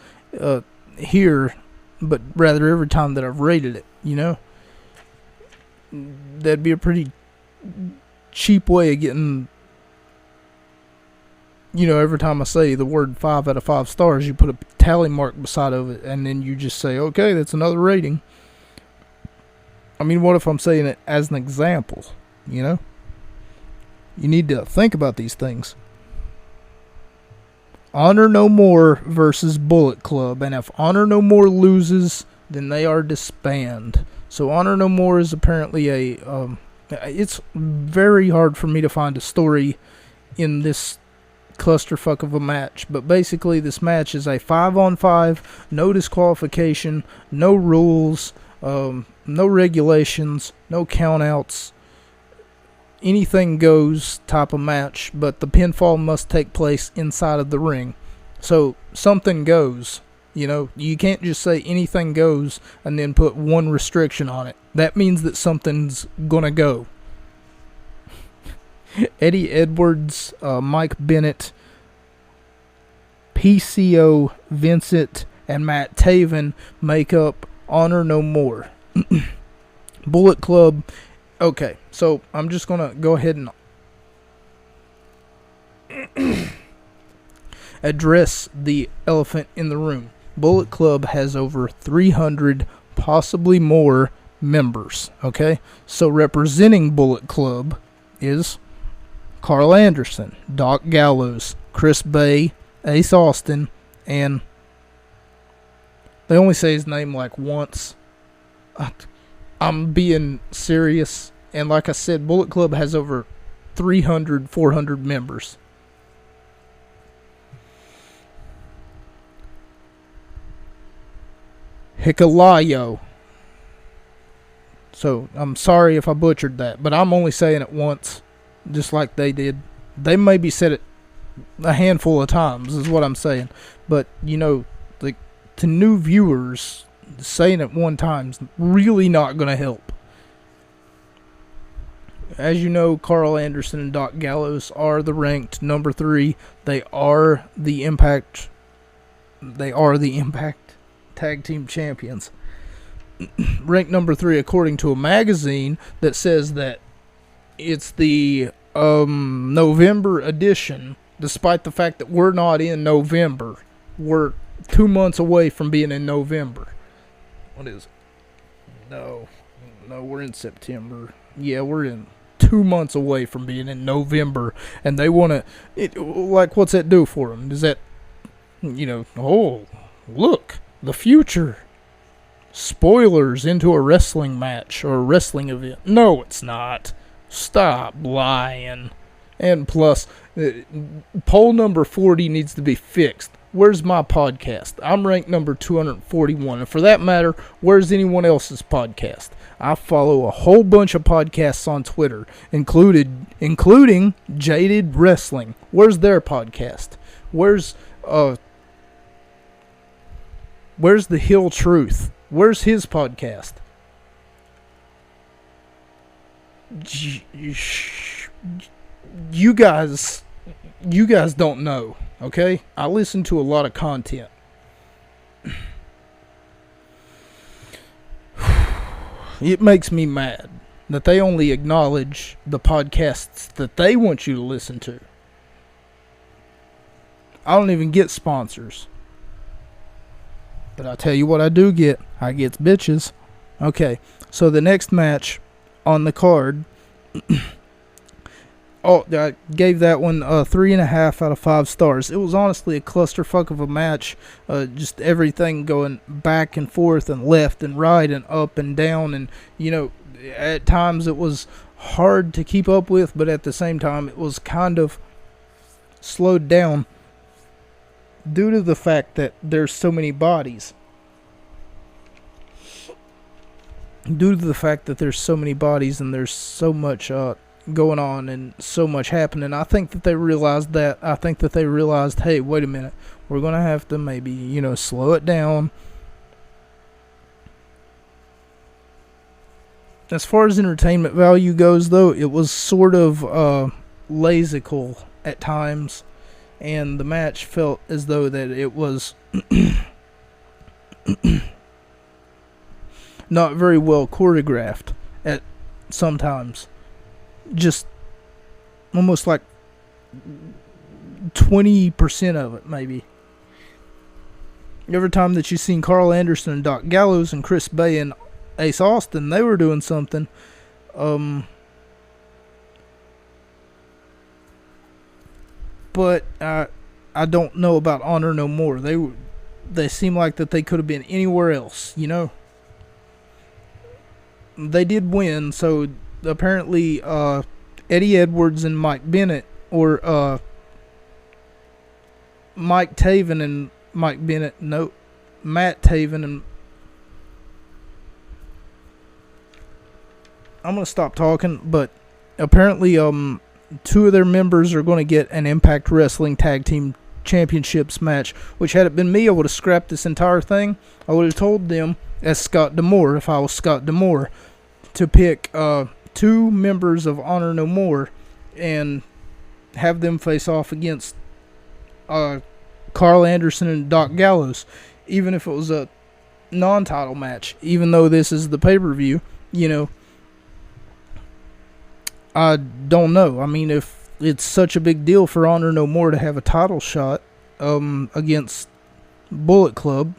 here, but rather every time that I've rated it, you know. That'd be a pretty cheap way of getting, you know, every time I say the word 5 out of 5 stars, you put a tally mark beside of it, and then you just say, okay, that's another rating. I mean, what if I'm saying it as an example, you know? You need to think about these things. Honor No More versus Bullet Club, and if Honor No More loses, then they are disbanded. So Honor No More is apparently it's very hard for me to find a story in this clusterfuck of a match, but basically this match is a 5-on-5, no disqualification, no rules, no regulations, no countouts, anything goes type of match, but the pinfall must take place inside of the ring. So something goes, you know, you can't just say anything goes and then put one restriction on it. That means that something's gonna go. Eddie Edwards, Mike Bennett, PCO, Vincent, and Matt Taven make up Honor No More. Bullet Club. Okay, so I'm just going to go ahead and address the elephant in the room. Bullet Club has over 300, possibly more, members. Okay, so representing Bullet Club is Carl Anderson, Doc Gallows, Chris Bay, Ace Austin, and they only say his name like once. I'm being serious, and like I said, Bullet Club has over 300, 400 members. Hikuleo. So, I'm sorry if I butchered that, but I'm only saying it once, just like they did. They maybe said it a handful of times, is what I'm saying. But, you know, like, to new viewers, saying it one time is really not going to help. As you know, Carl Anderson and Doc Gallows are the ranked number 3. They are the Impact Tag Team Champions. Ranked number 3 according to a magazine that says that it's the November edition, despite the fact that we're not in November. We're 2 months away from being in November. What is it? No, we're in September. Yeah, we're in 2 months away from being in November, and they want to, like, what's that do for them? Does that, you know, oh, look, the future. Spoilers into a wrestling match or a wrestling event. No, it's not. Stop lying. And plus, poll number 40 needs to be fixed. Where's my podcast? I'm ranked number 241. And for that matter, where's anyone else's podcast? I follow a whole bunch of podcasts on Twitter, including Jaded Wrestling. Where's their podcast? Where's Where's the Hill Truth? Where's his podcast? You guys don't know, okay? I listen to a lot of content. It makes me mad that they only acknowledge the podcasts that they want you to listen to. I don't even get sponsors. But I'll tell you what I do get. I get bitches. Okay, so the next match on the card... I gave that one 3.5 out of 5 stars. It was honestly a clusterfuck of a match. Just everything going back and forth and left and right and up and down. And, at times it was hard to keep up with, but at the same time it was kind of slowed down due to the fact that there's so many bodies. Due to the fact that there's so many bodies and there's so much going on and so much happening. I think that they realized that. I think that they realized, hey, wait a minute, we're going to have to maybe, slow it down. As far as entertainment value goes, though, it was sort of lazical at times, and the match felt as though that it was not very well choreographed at sometimes. Just almost like 20% of it, maybe. Every time that you seen Carl Anderson and Doc Gallows and Chris Bay and Ace Austin, they were doing something. But I don't know about Honor No More. They seem like that they could have been anywhere else, They did win, so apparently Eddie Edwards and Mike Bennett, or Mike Taven and Mike Bennett, no, Matt Taven and... I'm going to stop talking, but apparently 2 of their members are going to get an Impact Wrestling Tag Team Championships match, which had it been me, I would have scrapped this entire thing. I would have told them, as Scott D'Amore, if I was Scott D'Amore, to pick 2 members of Honor No More and have them face off against Carl Anderson and Doc Gallows, even if it was a non-title match, even though this is the pay-per-view, I don't know. I mean, if it's such a big deal for Honor No More to have a title shot against Bullet Club,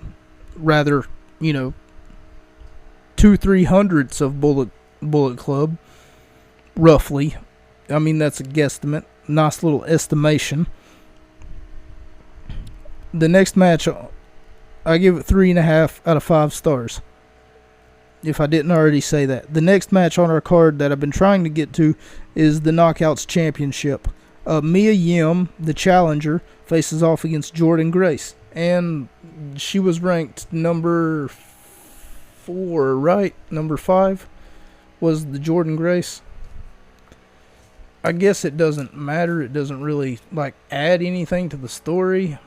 rather, 2/300ths of Bullet Club, roughly. I mean, that's a guesstimate. Nice little estimation. The next match, I give it 3.5 out of 5 stars. If I didn't already say that. The next match on our card that I've been trying to get to is the Knockouts Championship. Mia Yim, the challenger, faces off against Jordynne Grace. And she was ranked number 4, right? Number 5 was the Jordynne Grace. I guess it doesn't matter. It doesn't really add anything to the story.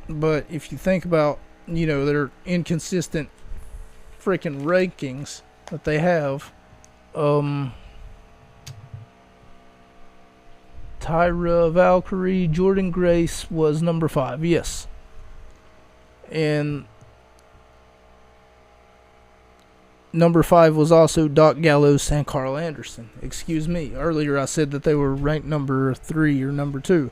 But if you think about, their inconsistent freaking rankings that they have, Tyra Valkyrie, Jordynne Grace was number 5, yes. And number 5 was also Doc Gallows and Carl Anderson. Excuse me. Earlier I said that they were ranked number 3 or number 2.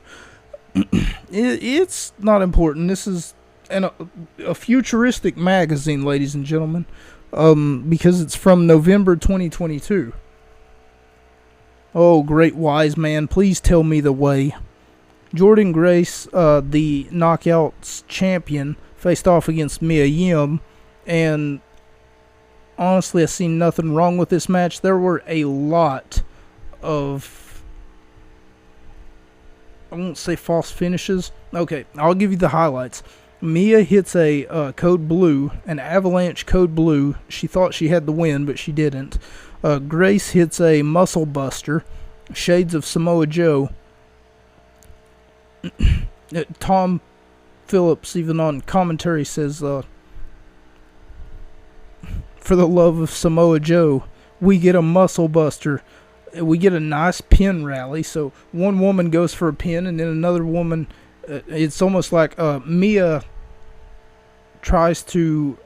It's not important. This is a futuristic magazine, ladies and gentlemen, because it's from November 2022. Oh, great wise man, please tell me the way. Jordynne Grace, the Knockouts champion, faced off against Mia Yim, and honestly, I see nothing wrong with this match. There were a lot of, I won't say false finishes. Okay, I'll give you the highlights. Mia hits a code blue, an avalanche code blue. She thought she had the win, but she didn't. Grace hits a muscle buster, shades of Samoa Joe. Tom Phillips, even on commentary, says, for the love of Samoa Joe, we get a muscle buster. We get a nice pin rally. So one woman goes for a pin, and then another woman, it's almost like Mia tries to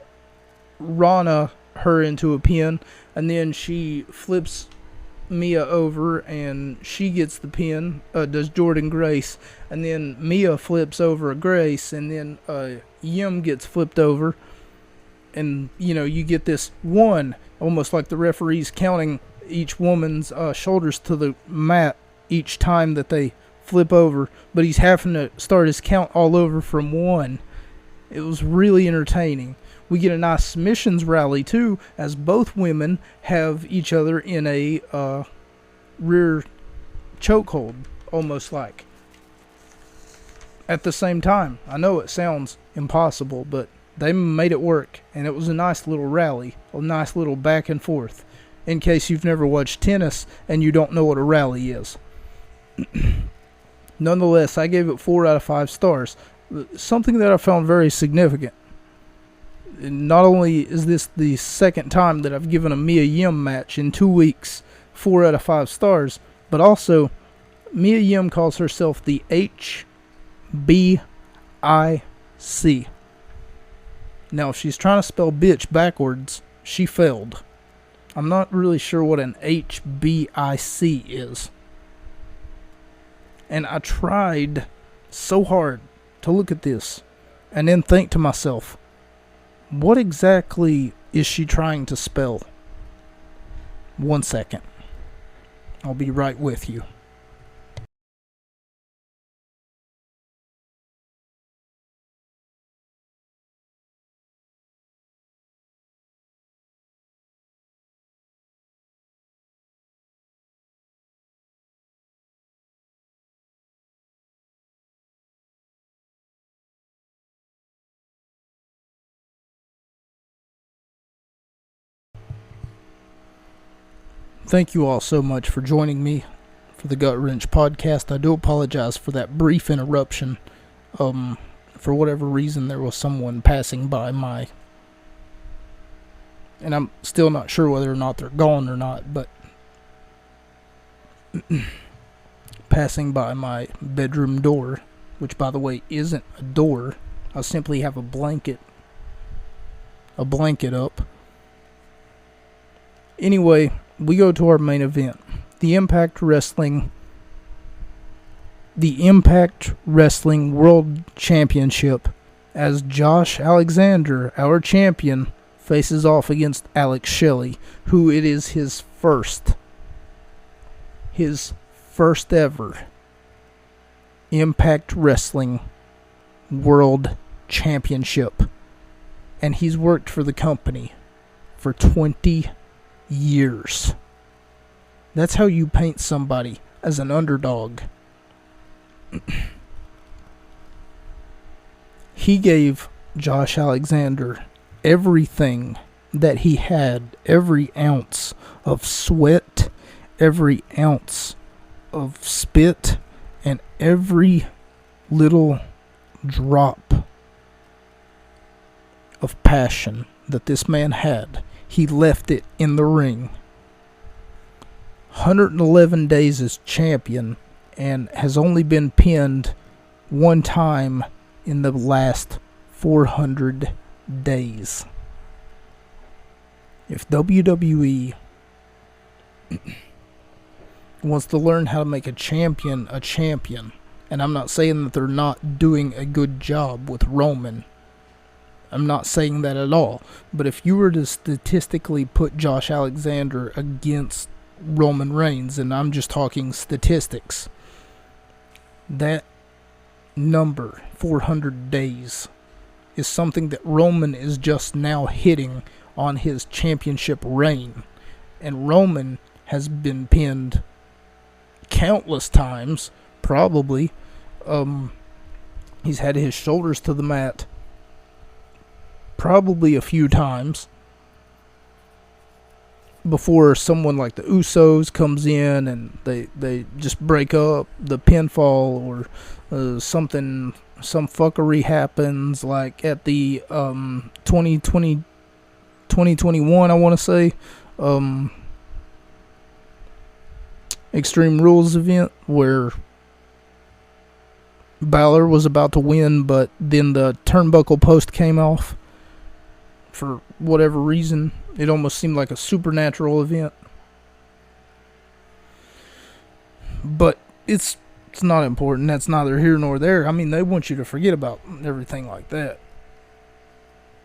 Rana her into a pin, and then she flips Mia over, and she gets the pin, does Jordynne Grace, and then Mia flips over a Grace, and then Yim gets flipped over, and, you know, you get this one, almost like the referee's counting each woman's shoulders to the mat each time that they flip over, but he's having to start his count all over from one. It was really entertaining. We get a nice submissions rally, too, as both women have each other in a rear chokehold, almost like, at the same time. I know it sounds impossible, but they made it work, and it was a nice little rally, a nice little back and forth, in case you've never watched tennis and you don't know what a rally is. Nonetheless, I gave it 4 out of 5 stars. Something that I found very significant. Not only is this the second time that I've given a Mia Yim match in 2 weeks 4 out of 5 stars, but also Mia Yim calls herself the HBIC. Now, if she's trying to spell bitch backwards, she failed. I'm not really sure what an HBIC is. And I tried so hard to look at this and then think to myself, what exactly is she trying to spell? 1 second. I'll be right with you. Thank you all so much for joining me for the Gut Wrench podcast. I do apologize for that brief interruption. For whatever reason, there was someone passing by my... And I'm still not sure whether or not they're gone or not, but... passing by my bedroom door, which, by the way, isn't a door. I simply have a blanket up. Anyway, we go to our main event, the Impact Wrestling World Championship, as Josh Alexander, our champion, faces off against Alex Shelley, who it is his first ever Impact Wrestling World Championship, and he's worked for the company for 20 years. That's how you paint somebody as an underdog. He gave Josh Alexander everything that he had, every ounce of sweat, every ounce of spit, and every little drop of passion that this man had. He left it in the ring. 111 days as champion, and has only been pinned one time in the last 400 days. If WWE wants to learn how to make a champion, and I'm not saying that they're not doing a good job with Roman, I'm not saying that at all. But if you were to statistically put Josh Alexander against Roman Reigns, and I'm just talking statistics, that number, 400 days, is something that Roman is just now hitting on his championship reign. And Roman has been pinned countless times, probably. He's had his shoulders to the mat probably a few times before someone like the Usos comes in and they just break up the pinfall or something some fuckery happens, like at the 2021, I want to say, Extreme Rules event where Balor was about to win, but then the turnbuckle post came off for whatever reason. It almost seemed like a supernatural event. But it's not important. That's neither here nor there. I mean, they want you to forget about everything like that.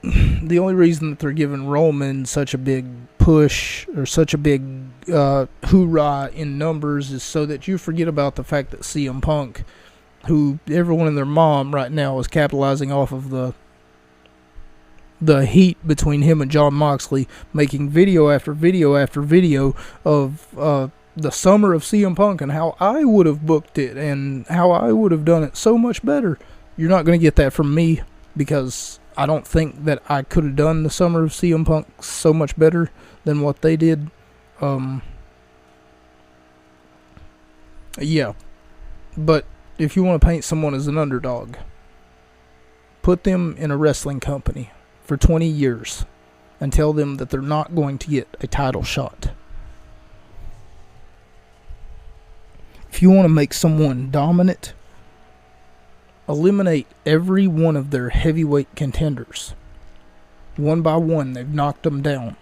The only reason that they're giving Roman such a big push or such a big hoorah in numbers is so that you forget about the fact that CM Punk, who everyone and their mom right now is capitalizing off of the heat between him and Jon Moxley, making video after video after video of the summer of CM Punk and how I would have booked it and how I would have done it so much better. You're not going to get that from me, because I don't think that I could have done the summer of CM Punk so much better than what they did. Yeah. But if you want to paint someone as an underdog, put them in a wrestling company for 20 years and tell them that they're not going to get a title shot. If you want to make someone dominant, eliminate every one of their heavyweight contenders. One by one, they've knocked them down.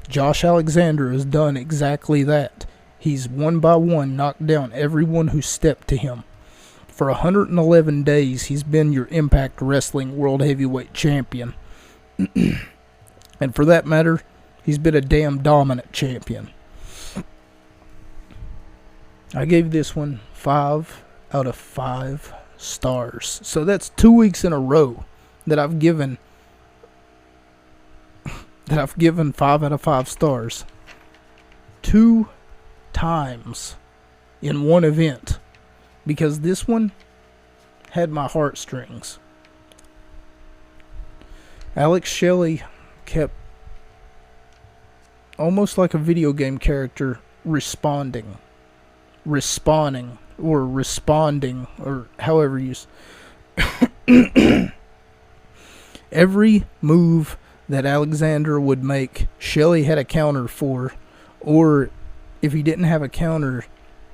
Josh Alexander has done exactly that. He's one by one knocked down everyone who stepped to him. For 111 days, he's been your Impact Wrestling World Heavyweight Champion. And for that matter, he's been a damn dominant champion. I gave this one 5 out of 5 stars. So that's 2 weeks in a row that I've given 5 out of 5 stars. 2 times in one event, because this one had my heartstrings. Alex Shelley kept, almost like a video game character, responding, or however you every move that Alexander would make, Shelley had a counter for, or if he didn't have a counter,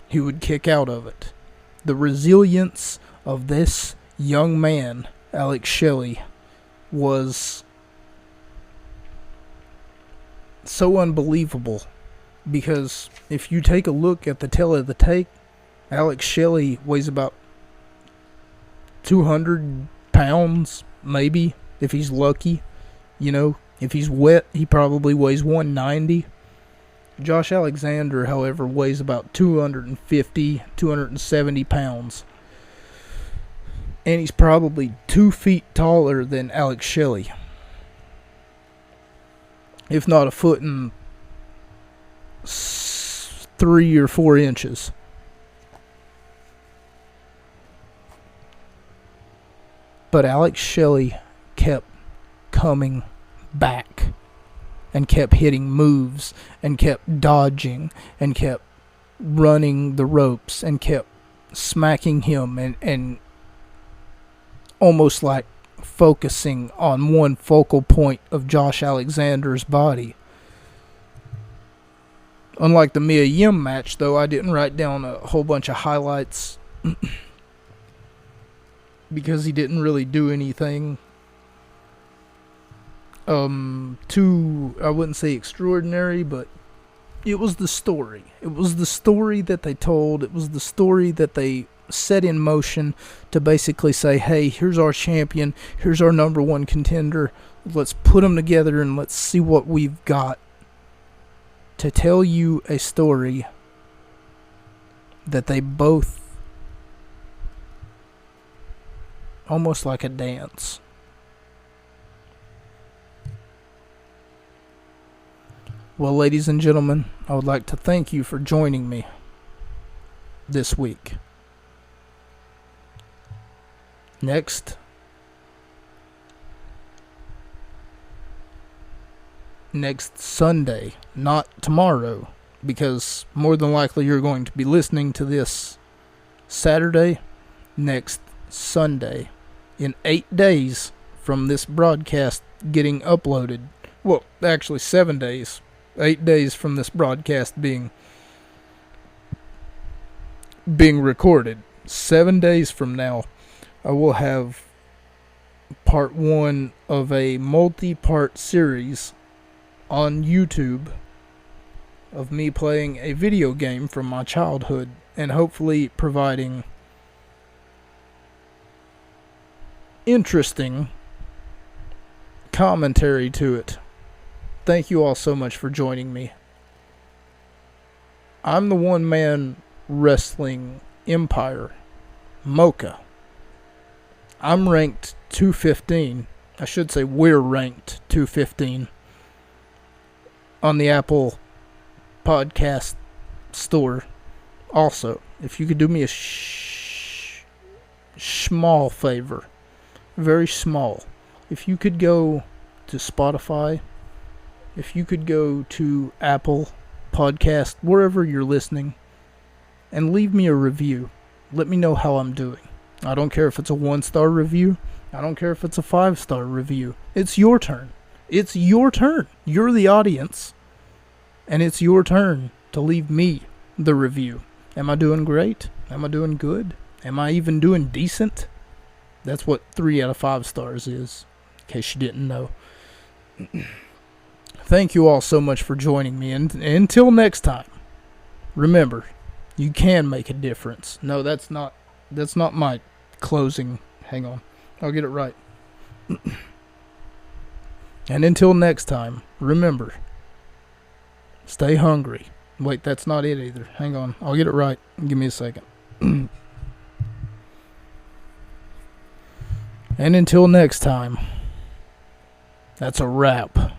he would kick out of it. The resilience of this young man, Alex Shelley, was so unbelievable, because if you take a look at the tail of the tape, Alex Shelley weighs about 200 pounds, maybe, if he's lucky. You know, if he's wet, he probably weighs 190. Josh Alexander, however, weighs about 250, 270 pounds. And he's probably 2 feet taller than Alex Shelley, if not a foot and 3 or 4 inches. But Alex Shelley kept coming back and kept hitting moves and kept dodging and kept running the ropes and kept smacking him and almost like focusing on one focal point of Josh Alexander's body. Unlike the Mia Yim match, though, I didn't write down a whole bunch of highlights because he didn't really do anything too, I wouldn't say extraordinary, but it was the story. It was the story that they told. It was the story that they set in motion to basically say, hey, here's our champion, here's our number one contender, let's put them together and let's see what we've got to tell you a story that they both, almost like a dance. Well, ladies and gentlemen, I would like to thank you for joining me this week. Next Sunday, not tomorrow, because more than likely you're going to be listening to this Saturday. Next Sunday, in 8 days from this broadcast getting uploaded. Well, actually 7 days. 8 days from this broadcast being recorded. 7 days from now, I will have part 1 of a multi-part series on YouTube of me playing a video game from my childhood and hopefully providing interesting commentary to it. Thank you all so much for joining me. I'm the one-man wrestling empire, Mocha. I'm ranked 215. I should say we're ranked 215 on the Apple Podcast Store. Also, if you could do me a small favor, very small, if you could go to Spotify, if you could go to Apple Podcast, wherever you're listening, and leave me a review. Let me know how I'm doing. I don't care if it's a 1-star review. I don't care if it's a 5-star review. It's your turn. It's your turn. You're the audience. And it's your turn to leave me the review. Am I doing great? Am I doing good? Am I even doing decent? That's what 3 out of 5 stars is, in case you didn't know. Thank you all so much for joining me. And until next time, remember, you can make a difference. No, that's not my closing. Hang on. I'll get it right. And until next time, remember, stay hungry. Wait, that's not it either. Hang on. I'll get it right. Give me a second. And until next time, that's a wrap.